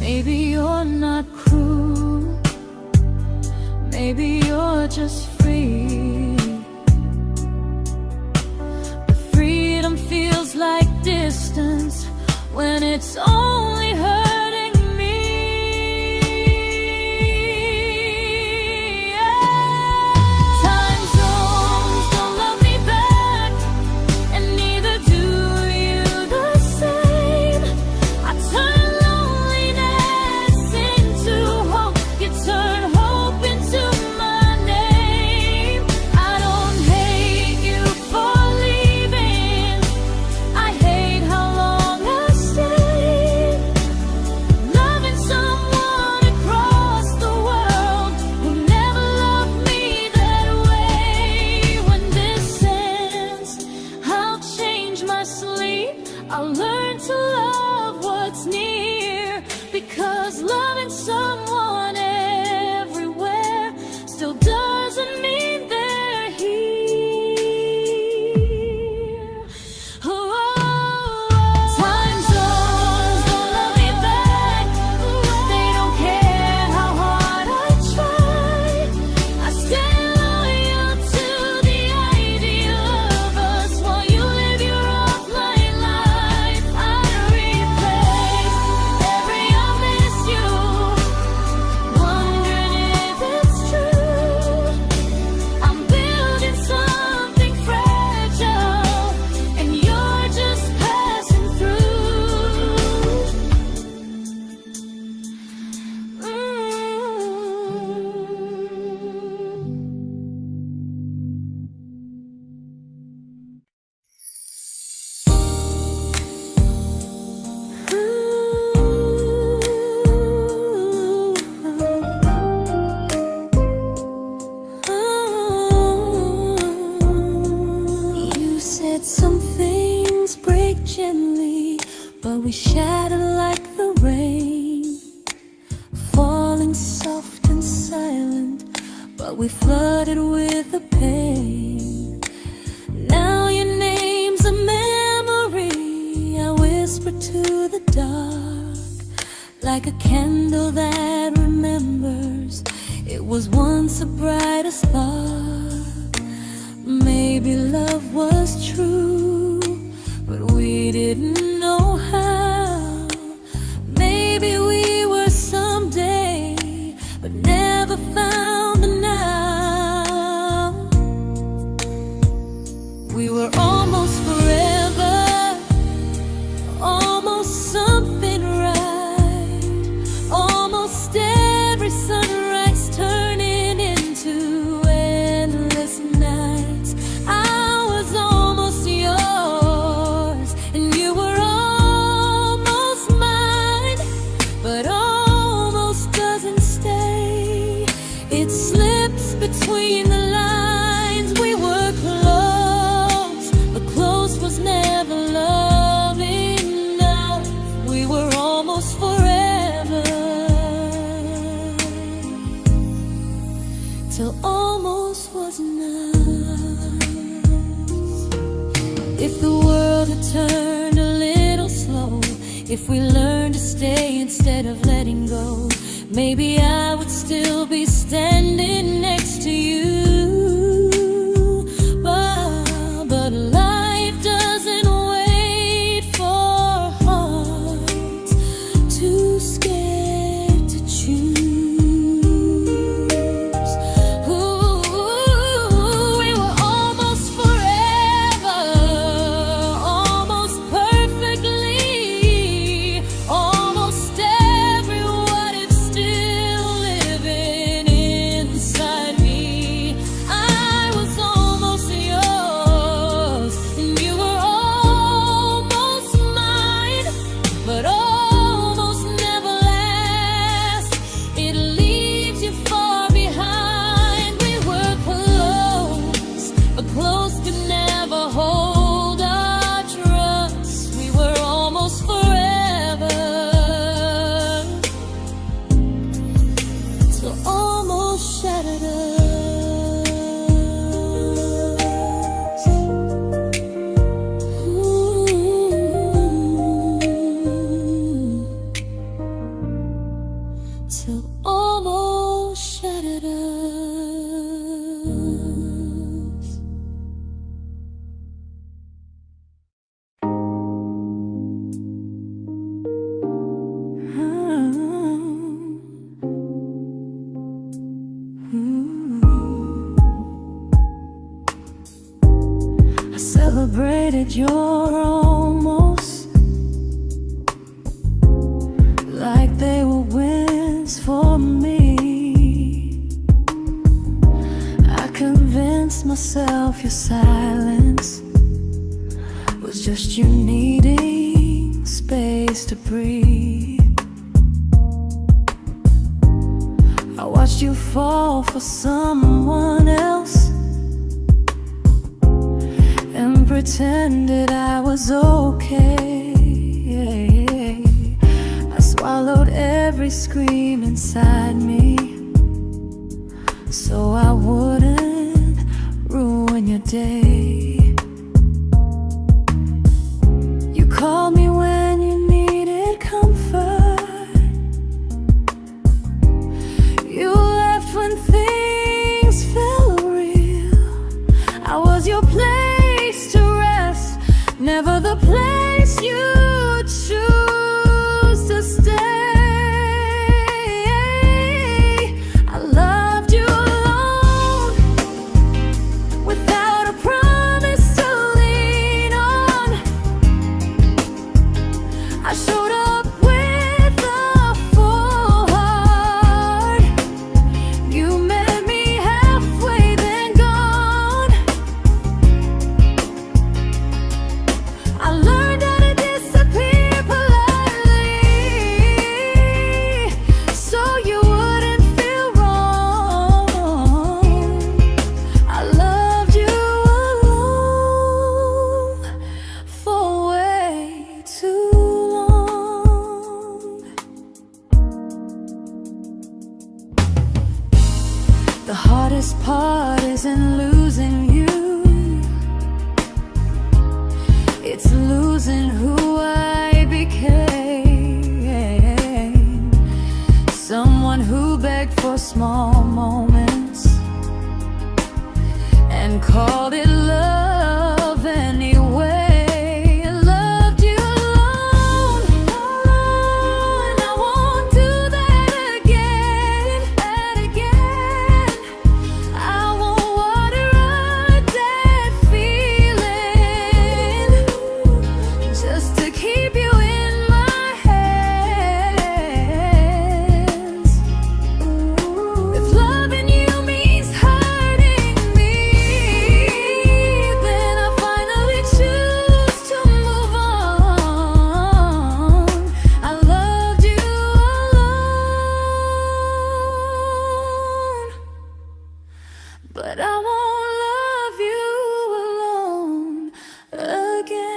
Maybe you're not cruel, maybe you're just free. But freedom feels like distance when it's only hurting me. Time zones don't love me back, and neither do you the same. I turn loneliness into hope, you turn hope into my name. I don't hate you for leaving, I hate how long I stayed. Loving someone across the world who never loved me that way. When this ends, I'll change my sleep, I'll learn to love what's near, because loving someone everywhere still doesn't mean they're here. Time zones don't love me back. They don't care how hard I try. I stay loyal to the idea of us while you live your offline life. I replay every I miss you, wondering if it's true. I'm building something fragile, and you're just passing through. You said some things break gently, but we shatter like the rain, falling soft and silent, but we flooded with the pain. Now your name's a memory I whisper to the dark, like a candle that remembers it was once a brighter spark. Maybe love was true, but we didn't know how. Maybe we were someday, but never found the now. We were almost forever, almost something right, almost every sunrise turning into endless nights. I was almost yours, and you were almost mine, but almost doesn't stay. It slips between the lines. We were close, but close was never love enough. We were almost forever, till almost was enough. If the world had turned a little slow, if we learned to stay instead of letting go, maybe I would still be standing next to you. But life doesn't wait. I celebrated your almost like they were wins for me. I convinced myself your silence was just you needing space to breathe. I watched you fall for someone else and pretended I was okay. I swallowed every scream inside me so I wouldn't ruin your day. You called me when you needed comfort. You left when things felt real. I was your place to rest, never the place you choose to stay. I loved you alone, without a promise to lean on. I showed up with a full heart. You met me halfway, then gone. I learned how to disappear politely, so you wouldn't feel wrong. I loved you alone for way too long. The hardest part isn't losing you, it's losing who I became. Someone who begged for small moments and called it love anyway. I loved you alone, and I won't do that again. I won't water a dead feeling just to keep you in my hands. If loving you means hurting me, then I finally choose to move on. I loved you alone, but I won't love you alone again.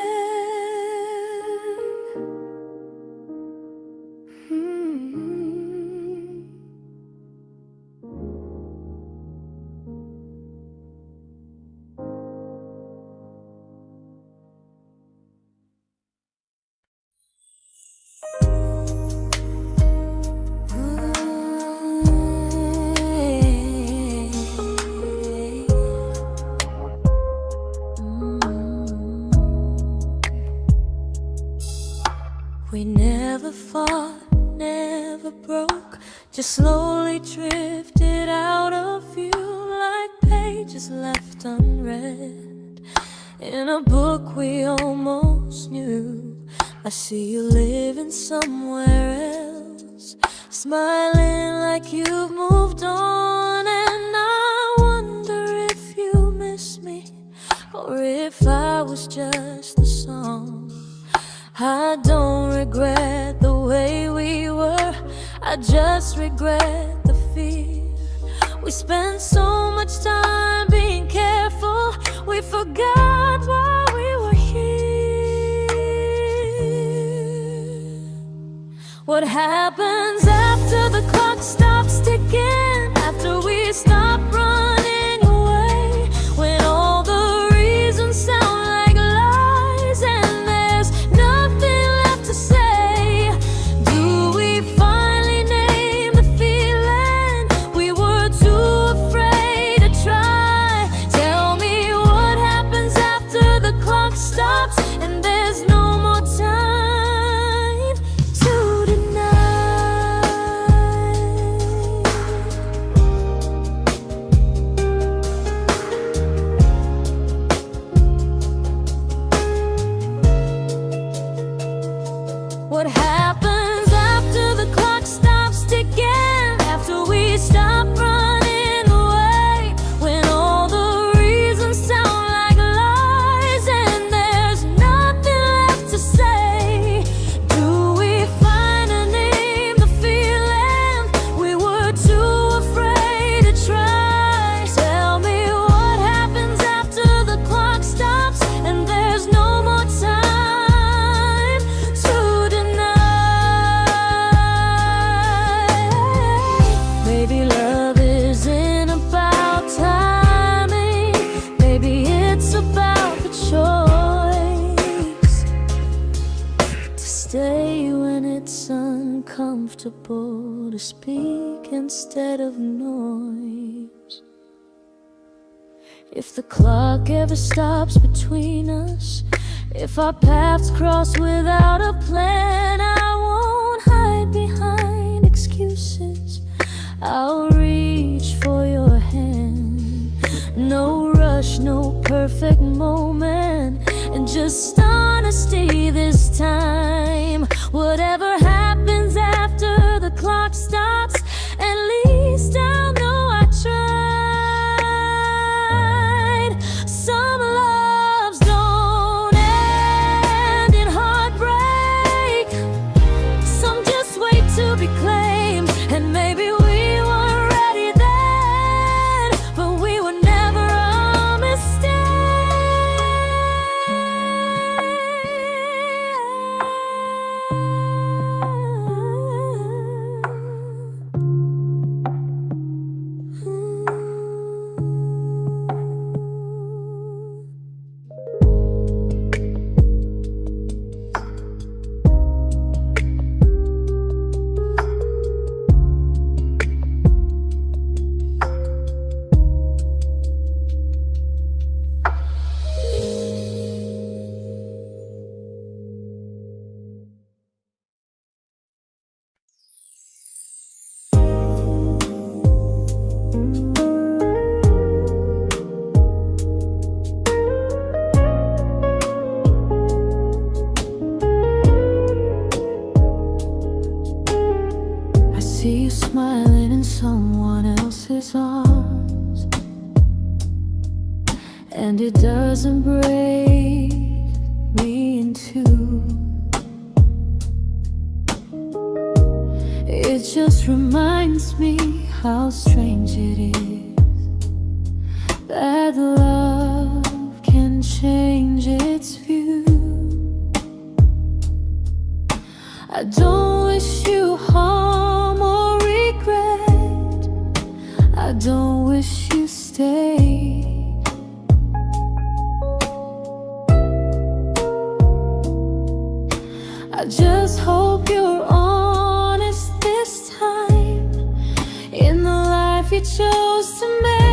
We never fought, never broke, just slowly drifted out of view like pages left unread in a book we almost knew. I see you living somewhere else, smiling like you've moved on, and I wonder if you miss me or if I was just the song. I don't regret the way we were, I just regret the fear. We spent so much time being careful, we forgot why we were here. What happens after the clock stops ticking, after we stop running away, when all the reasons sound like lies and there's nothing left to say? Do we finally name the feeling we were too afraid to try? comfortable to speak instead of noise. If the clock ever stops between us, if our paths cross without a plan, I won't hide behind excuses. I'll reach for your hand. No rush, no perfect moment, and just honesty this time. Whatever happens after the clock stops, at least I'll know I tried. Some loves don't end in heartbreak, some just wait to be claimed. And maybe we weren't ready then, but we were never a mistake. I see you smiling in someone else's arms, and it doesn't break me in two. It just reminds me how strange it is that love can change its view. I don't wish you harm or regret, I don't wish you stayed. I just hope you're honest this time in the life you chose to make.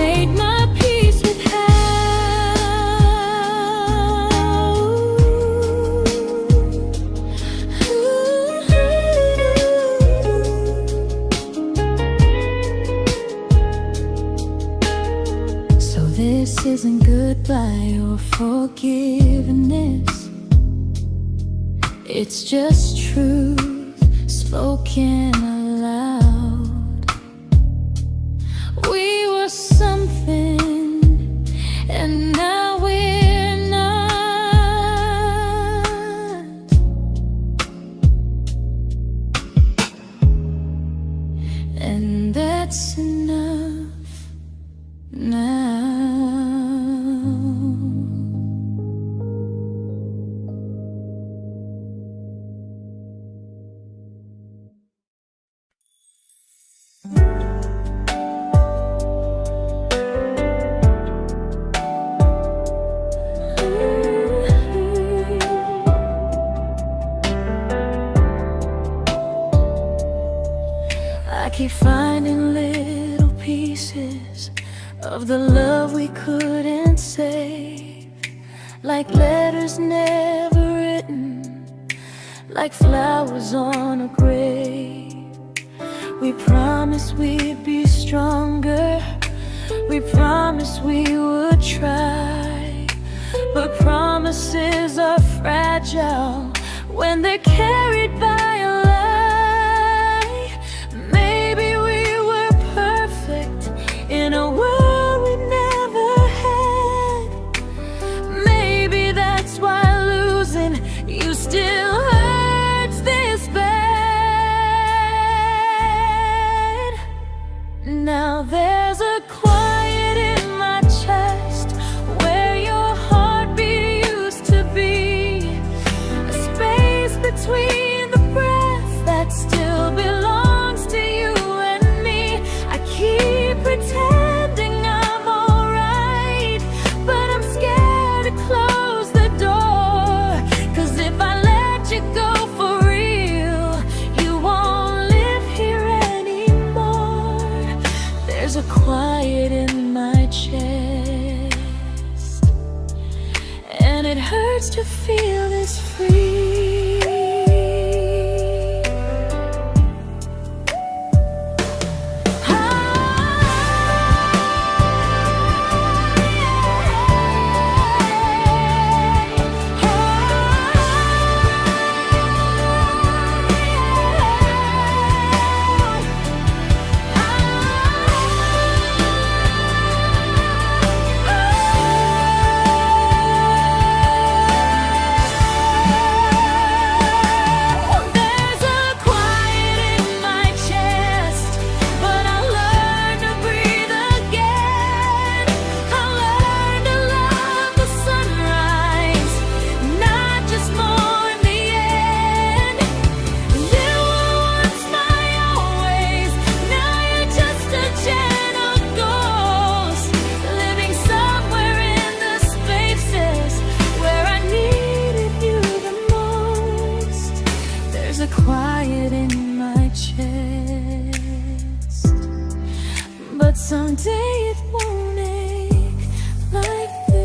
made my peace with This isn't goodbye or forgiveness. It's just truth spoken aloud. We were something, and now we're not. And that's enough now. I keep finding little pieces of the love we couldn't save, like letters never written, like flowers on a grave. We promised we'd be stronger, we promised we would try, but promises are fragile when they're carried by a lie. Maybe we were perfect in a world we never had. Maybe that's why losing you still hurts this bad. Now there's a quiet in my chest where your heartbeat used to be, a space between the breaths that still belongs to you and me. I keep pretending I'm alright, but I'm scared to close the door, 'cause if I let you go for real, you won't live here anymore. There's a quiet in my chest, and it hurts to feel this free. Quiet in my chest, but someday it won't ache like this.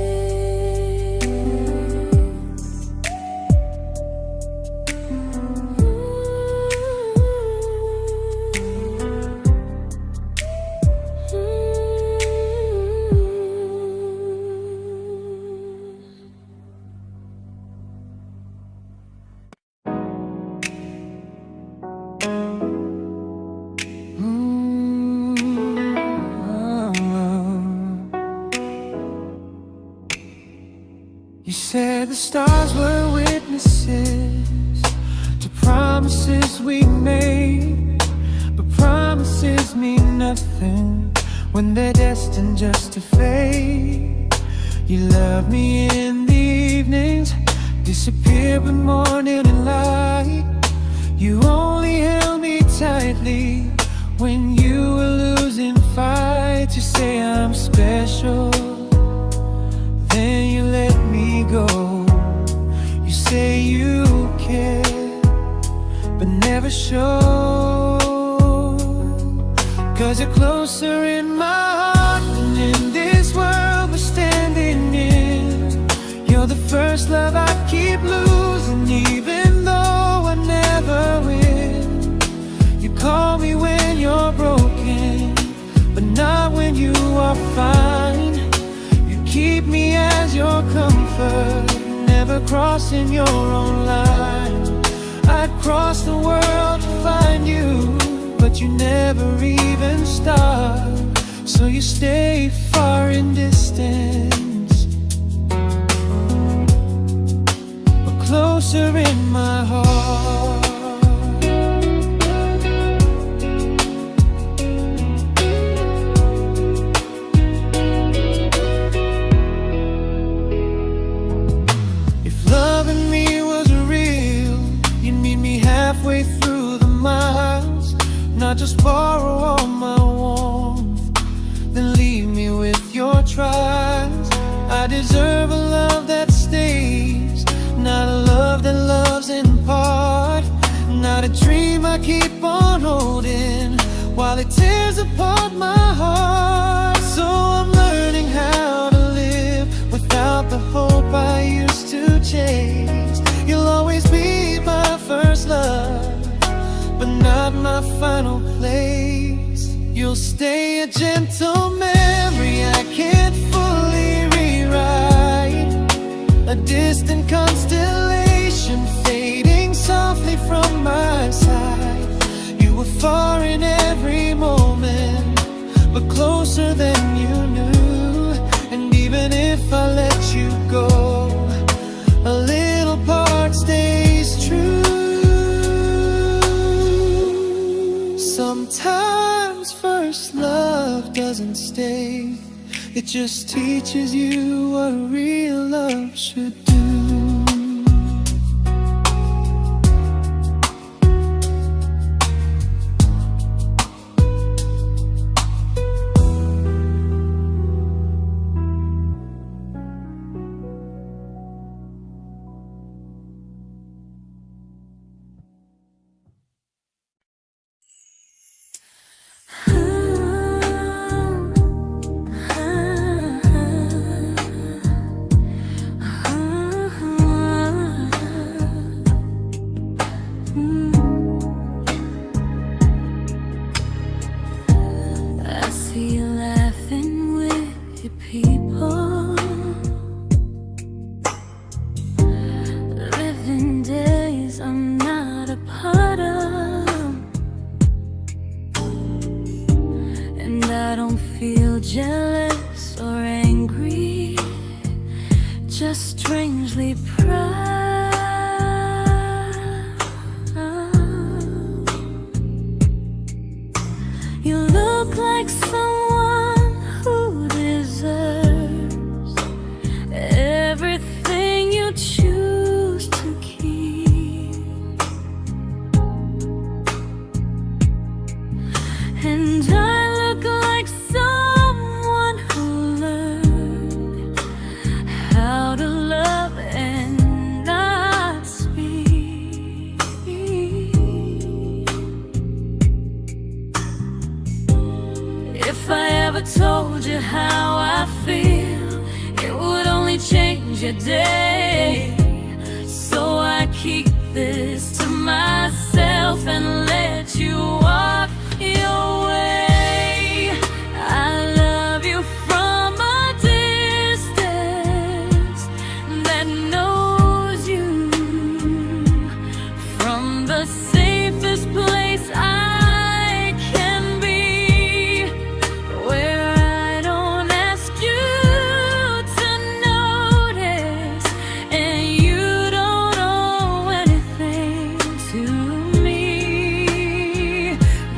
You said the stars were witnesses to promises we made, but promises mean nothing when they're destined just to fade. You love me in the evenings, disappear when morning and light. You only held me tightly when you were losing fights. You say I'm special, then you let me go. You say you care, but never show, 'cause you're closer in my heart than in comfort, never crossing your own line. I'd cross the world to find you, but you never even start. So you stay far in distance, but closer in my heart. If loving me was real, you'd meet me halfway through the miles, not just borrow all my warmth, then leave me with your trials. I deserve a love that stays, not a love that loves in part, not a dream I keep on holding while it tears apart my heart. So I'm learning how to live without the hope I used to chase. You'll always be my first love, but not my final place. You'll stay a gentle memory I can't fully rewrite, a distant constellation fading softly from my side. You were far in every moment, but closer than you knew. And even if I let you go, a little part stays true. Sometimes first love doesn't stay, it just teaches you what real love should do. I see you laughing with your people, living days I'm not a part of, and I don't feel jealous or angry, just strangely proud. You look like someone who deserves everything you choose to keep, and I look like someone who learned how to love and not speak. If I ever told you how I feel, it would only change your day. So I keep this to myself and let you walk your way. I love you from a distance that knows you, from the safest place I can be, where I don't ask you to notice, and you don't owe anything to me.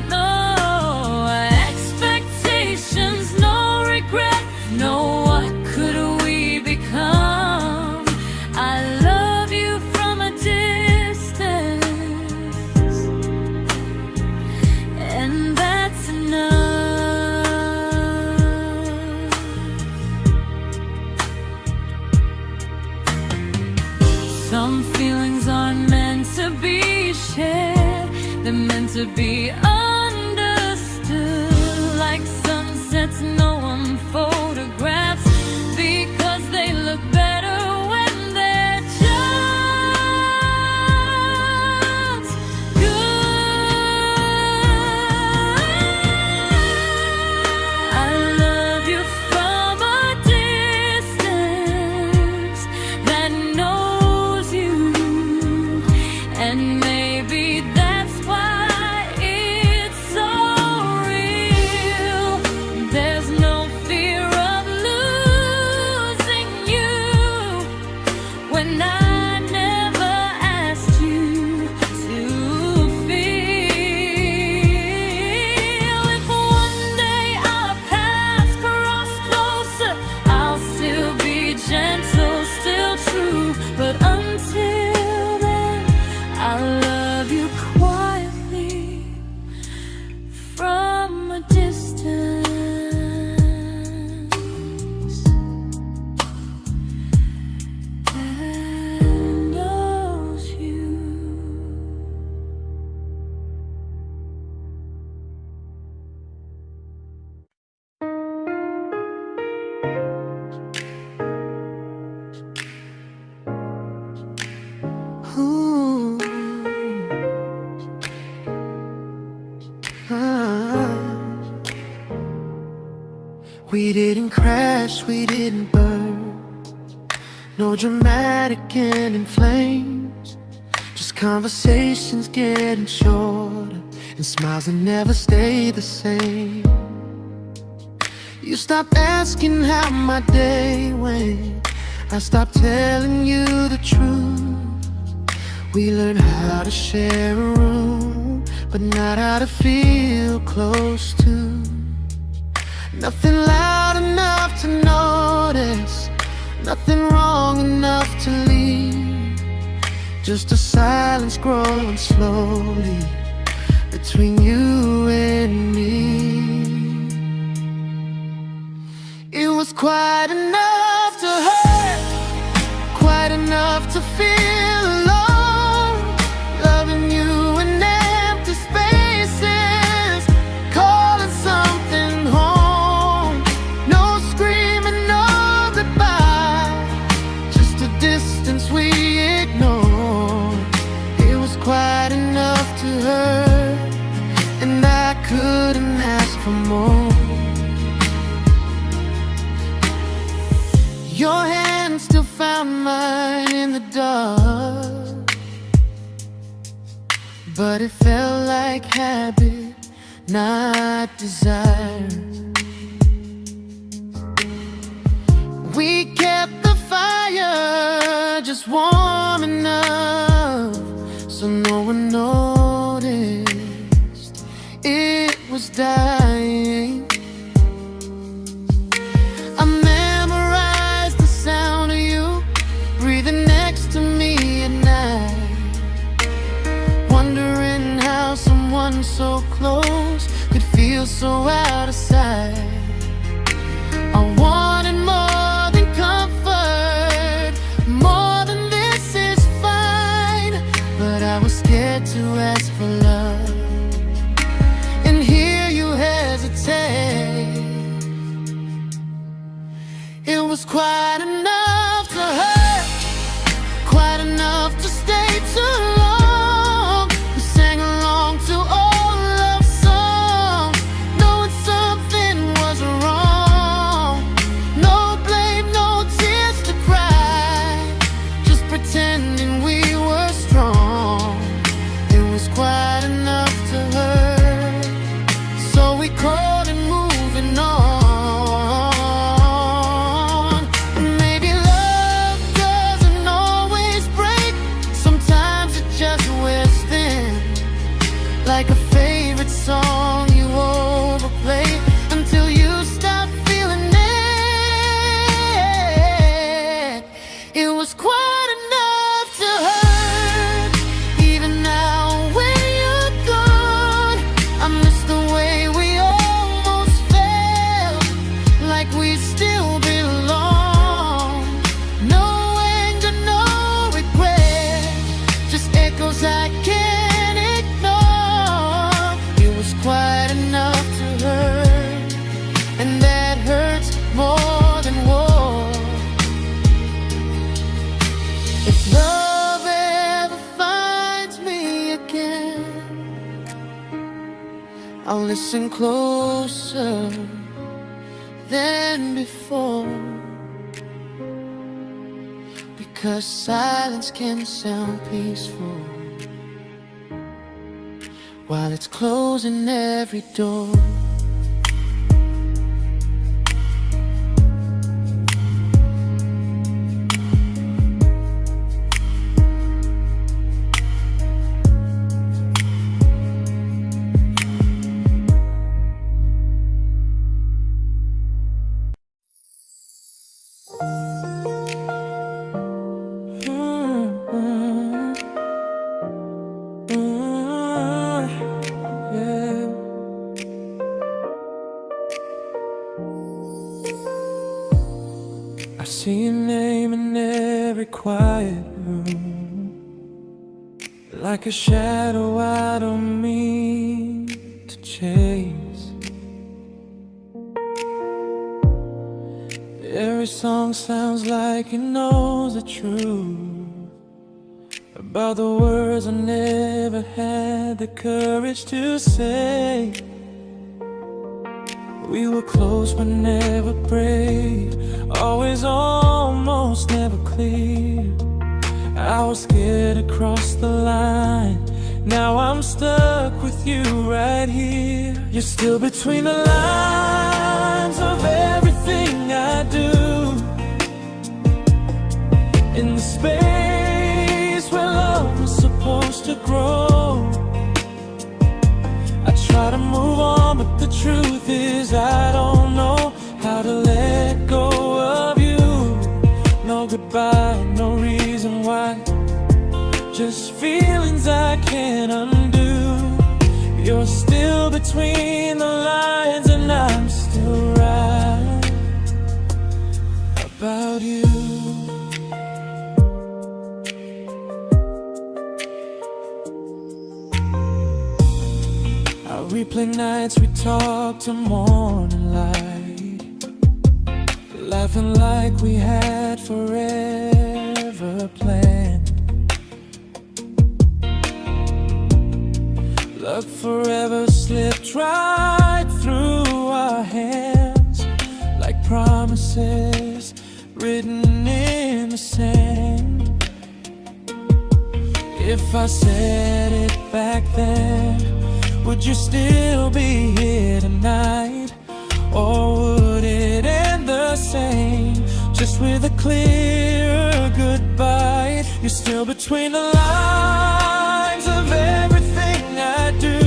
No expectations, no regret, no what could we become. I love you from a distance, and that's enough. Some feelings aren't meant to be shared, they're meant to be understood, like sunsets no one photographs, because they look better when they're just good. I love you from a distance, We didn't crash, we didn't burn. No dramatic end in flames. Just conversations getting shorter, and smiles that never stay the same. You stopped asking how my day went. I stopped telling you the truth. We learned how to share a room, but not how to feel close to. Nothing loud enough to notice, nothing wrong enough to leave. Just a silence growing slowly between you and me. It was quite enough to hurt, quite enough to feel alone. Loving you in empty spaces, calling something home. No screaming, no goodbye, just a distance we ignored. It was quite enough to hurt, and I couldn't ask for more. Your hand still found mine in the dark, but it felt like habit, not desire. We kept the fire just warm enough so no one noticed it was dying. I memorized the sound of you breathing next to me at night, wondering how someone so close could feel so out of sight. I wanted more than comfort, more than this is fine, but I was scared to ask for love and hear you hesitate. It was quite enough to hurt, quite enough to stay too long. We sang along to old love songs, knowing something was wrong. No blame, no tears to cry, just pretending we were strong. It was quite enough to hurt, so we called and moving on. Like a favorite song you overplay until you stop feeling it. It was quite enough to hurt. Even now when you're gone, I miss the way we almost felt, like we still belong. No anger, no regret, just echoes I can't ignore. It was quite enough to hurt, and that hurts more than war. If love ever finds me again, I'll listen closer than before, because silence can sound peaceful while it's closing every door. I see your name in every quiet room, like a shadow I don't mean to chase. Every song sounds like it knows the truth about the words I never had the courage to say. We were close but never prayed, always almost never clear. I was scared to cross the line, now I'm stuck with you right here. You're still between the lines of everything I do, in the space where love was supposed to grow. I try to move on, but the truth is I don't know how to let go of you. No goodbye, no reason why, just feelings I can't undo. You're still between the lines and I'm still right about you. I replay nights we talk to morning light, laughing like we had forever planned. Luck forever slipped right through our hands, like promises written in the sand. If I said it back then, would you still be here tonight? Or would it end the same, just with a clear goodbye? You're still between the lines of everything I do,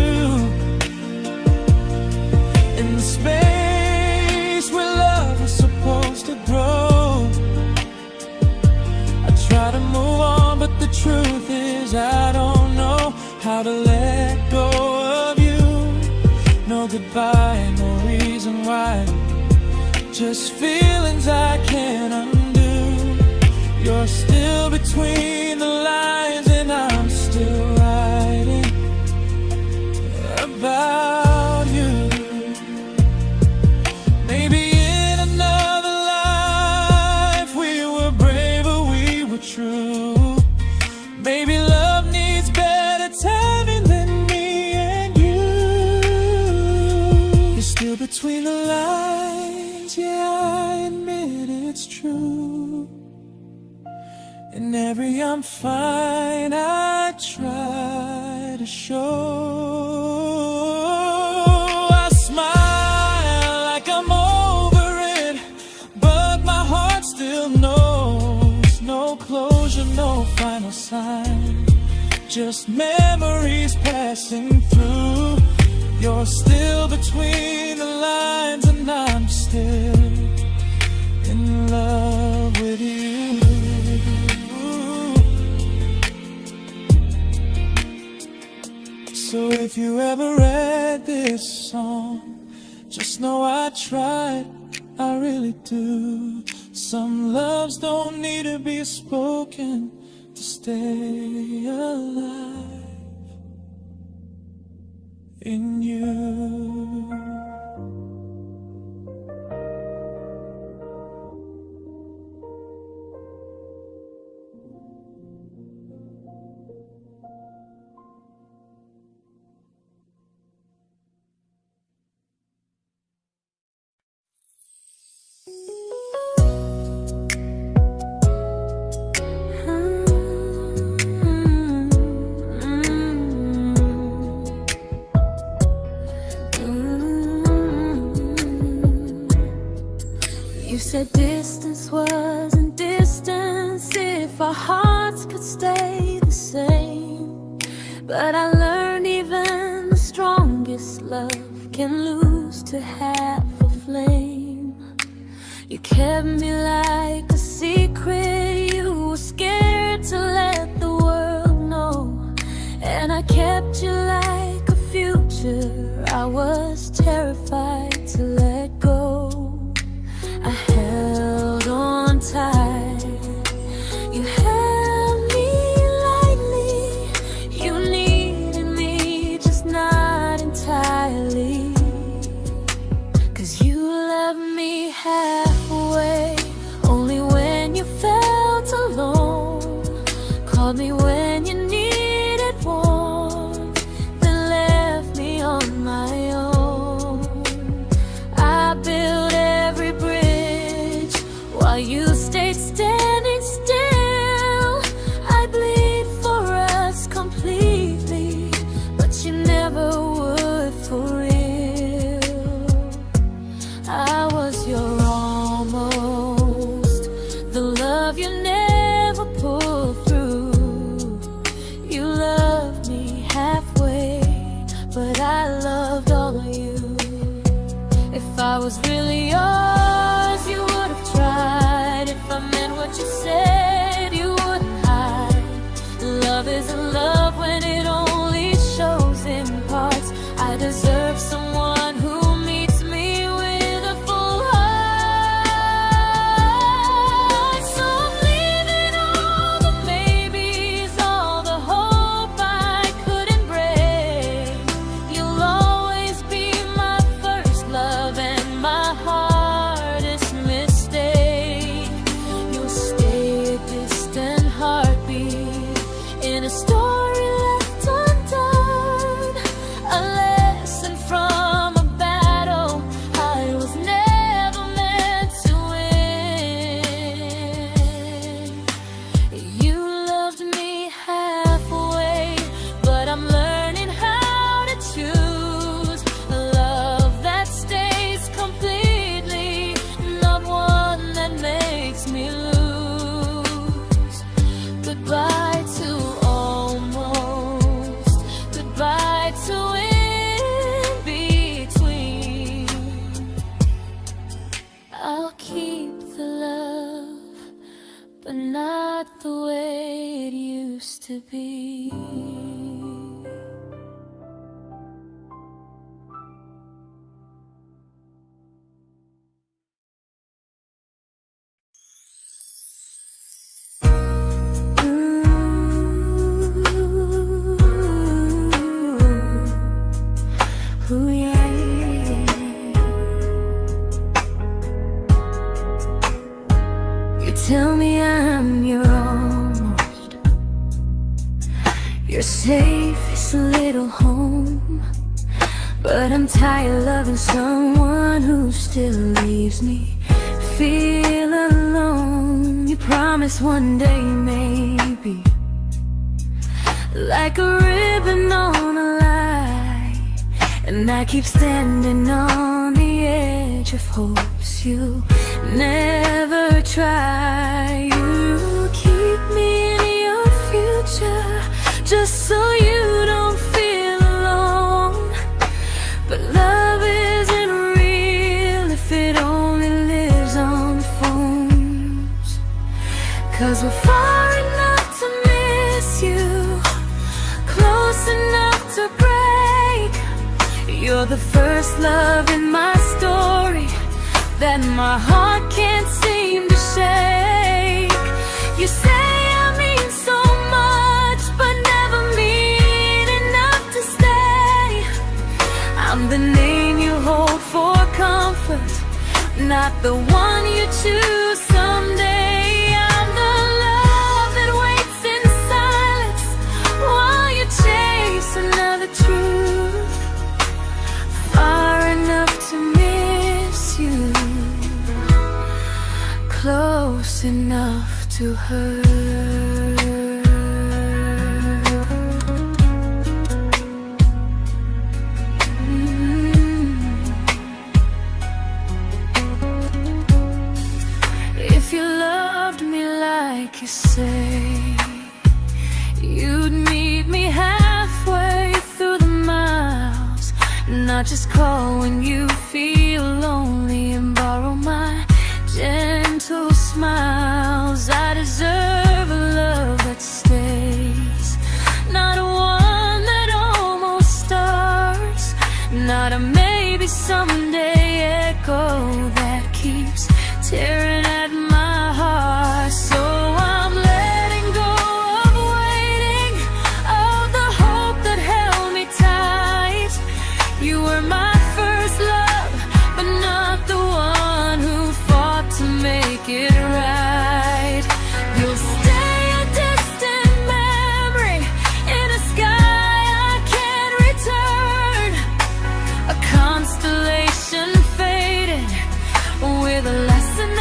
in the space where love was supposed to grow. I try to move on, but the truth is I don't know how to let go of you. No goodbye, no reason why, just feelings I can't undo. You're still between the lines and I'm still writing about you. Maybe in another life we were braver, we were true. Maybe love needs better timing than me and you. You're still between the lines, yeah, I admit it's true. In every I'm fine I try to show. I smile like I'm over it, but my heart still knows. No closure, no final sign, just memories passing through. You're still between the lines and I'm still in love with you. So if you ever read this song, just know I tried, I really do. Some loves don't need to be spoken to stay alive in you. You said distance wasn't distance if our hearts could stay the same. But I learned even the strongest love can lose to half a flame. You kept me like a secret, you were scared to let the world know. And I kept you like a future, I was terrified to let go. I held on tight, you held me lightly. You needed me, just not entirely. 'Cause you left me halfway, only when you felt alone. Called me when you needed warmth, then left me on my own. I you stayed standing still. I bleed for us completely, but you never would for real. I was your almost, the love you never pulled through. You loved me halfway, but I loved all of you. If I was really yours, you would have tried. If I meant what you said, you wouldn't hide. Love isn't love when it only shows in parts. I deserve someone who meets me with a full heart. So I'm leaving all the maybes, all the hope I couldn't break. You'll always be my first love and my hardest mistake. You'll stay a distant heartbeat in a story left undone, a lesson from a battle I was never meant to win. You loved me halfway, but I'm learning how to choose a love that stays completely, not one that makes me lose. Goodbye to almost, goodbye to in between. I'll keep the love, but not the way it used to be. Ooh, yeah. You tell me I'm your almost, your safest little home, but I'm tired loving someone who still leaves me feel alone. You promise one day maybe, like a ribbon on a line, and I keep standing on the edge of hopes you never try. You keep me in your future just so you don't feel alone. But love isn't real if it only lives on the phones. 'Cause we're far enough to miss you, close enough to break. You're the first love in my story that my heart can't seem to shake. You say I mean so much, but never mean enough to stay. I'm the name you hold for comfort, not the one you choose someday. I'm the love that waits in silence while you chase another truth. Far enough to miss you, close enough to hurt. If you loved me like you say, you'd meet me halfway through the miles, not just call when you feel lonely and borrow my gentle smiles. I deserve a love that stays, not one that almost starts, not a maybe someday echo that keeps tearing at my heart. So I'm letting go of waiting, of the hope that held me tight. You were my first love, but not the one who fought to make it right. You'll stay a distant memory in a sky I can't return, a constellation faded with a lesson I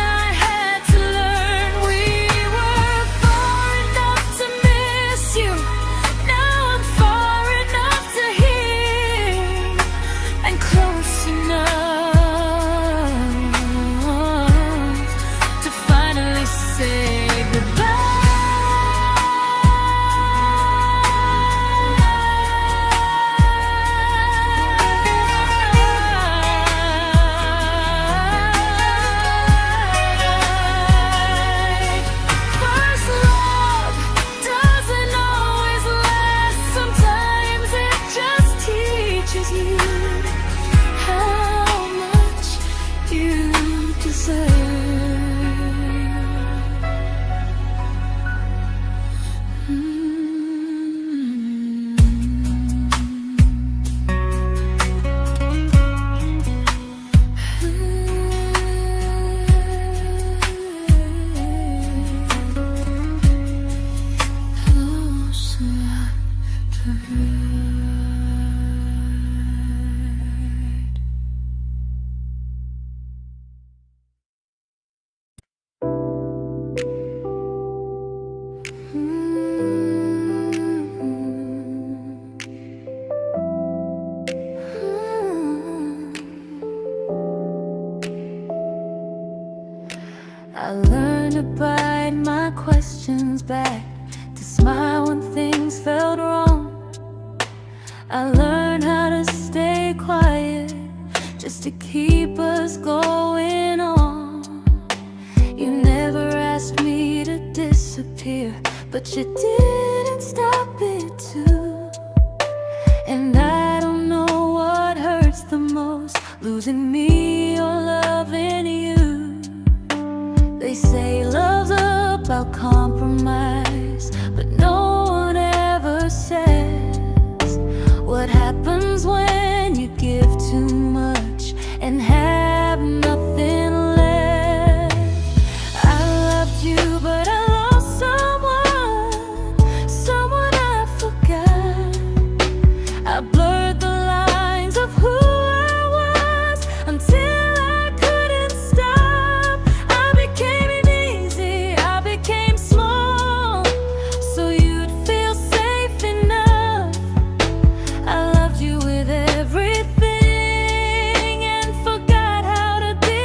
I learned to bite my questions back, to smile when things felt wrong. I learned how to stay quiet, just to keep us going on. You never asked me to disappear, but you didn't stop it too. And I don't know what hurts the most, losing me or loving you. They say love's about compromise, but no one ever says what happens when you give too much and have nothing left. I loved you, but I lost someone I forgot. I blurred the lines of who I was until I couldn't stop. I became easy, I became small, so you'd feel safe enough. I loved you with everything and forgot how to be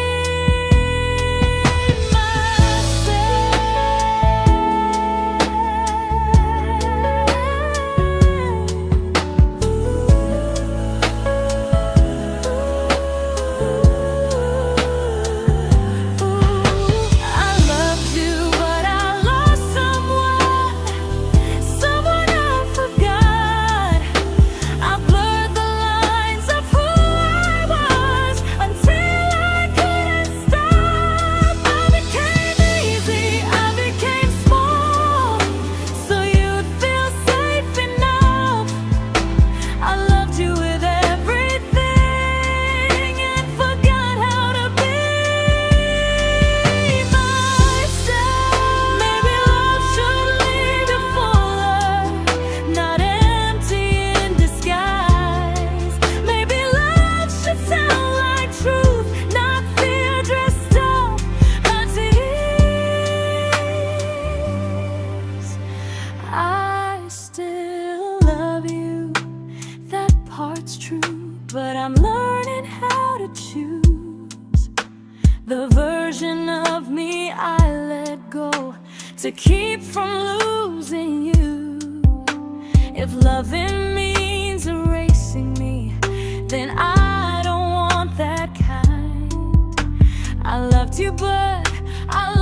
but I'm learning how to choose the version of me I let go to keep from losing you. If loving means erasing me, then I don't want that kind. I loved you, but I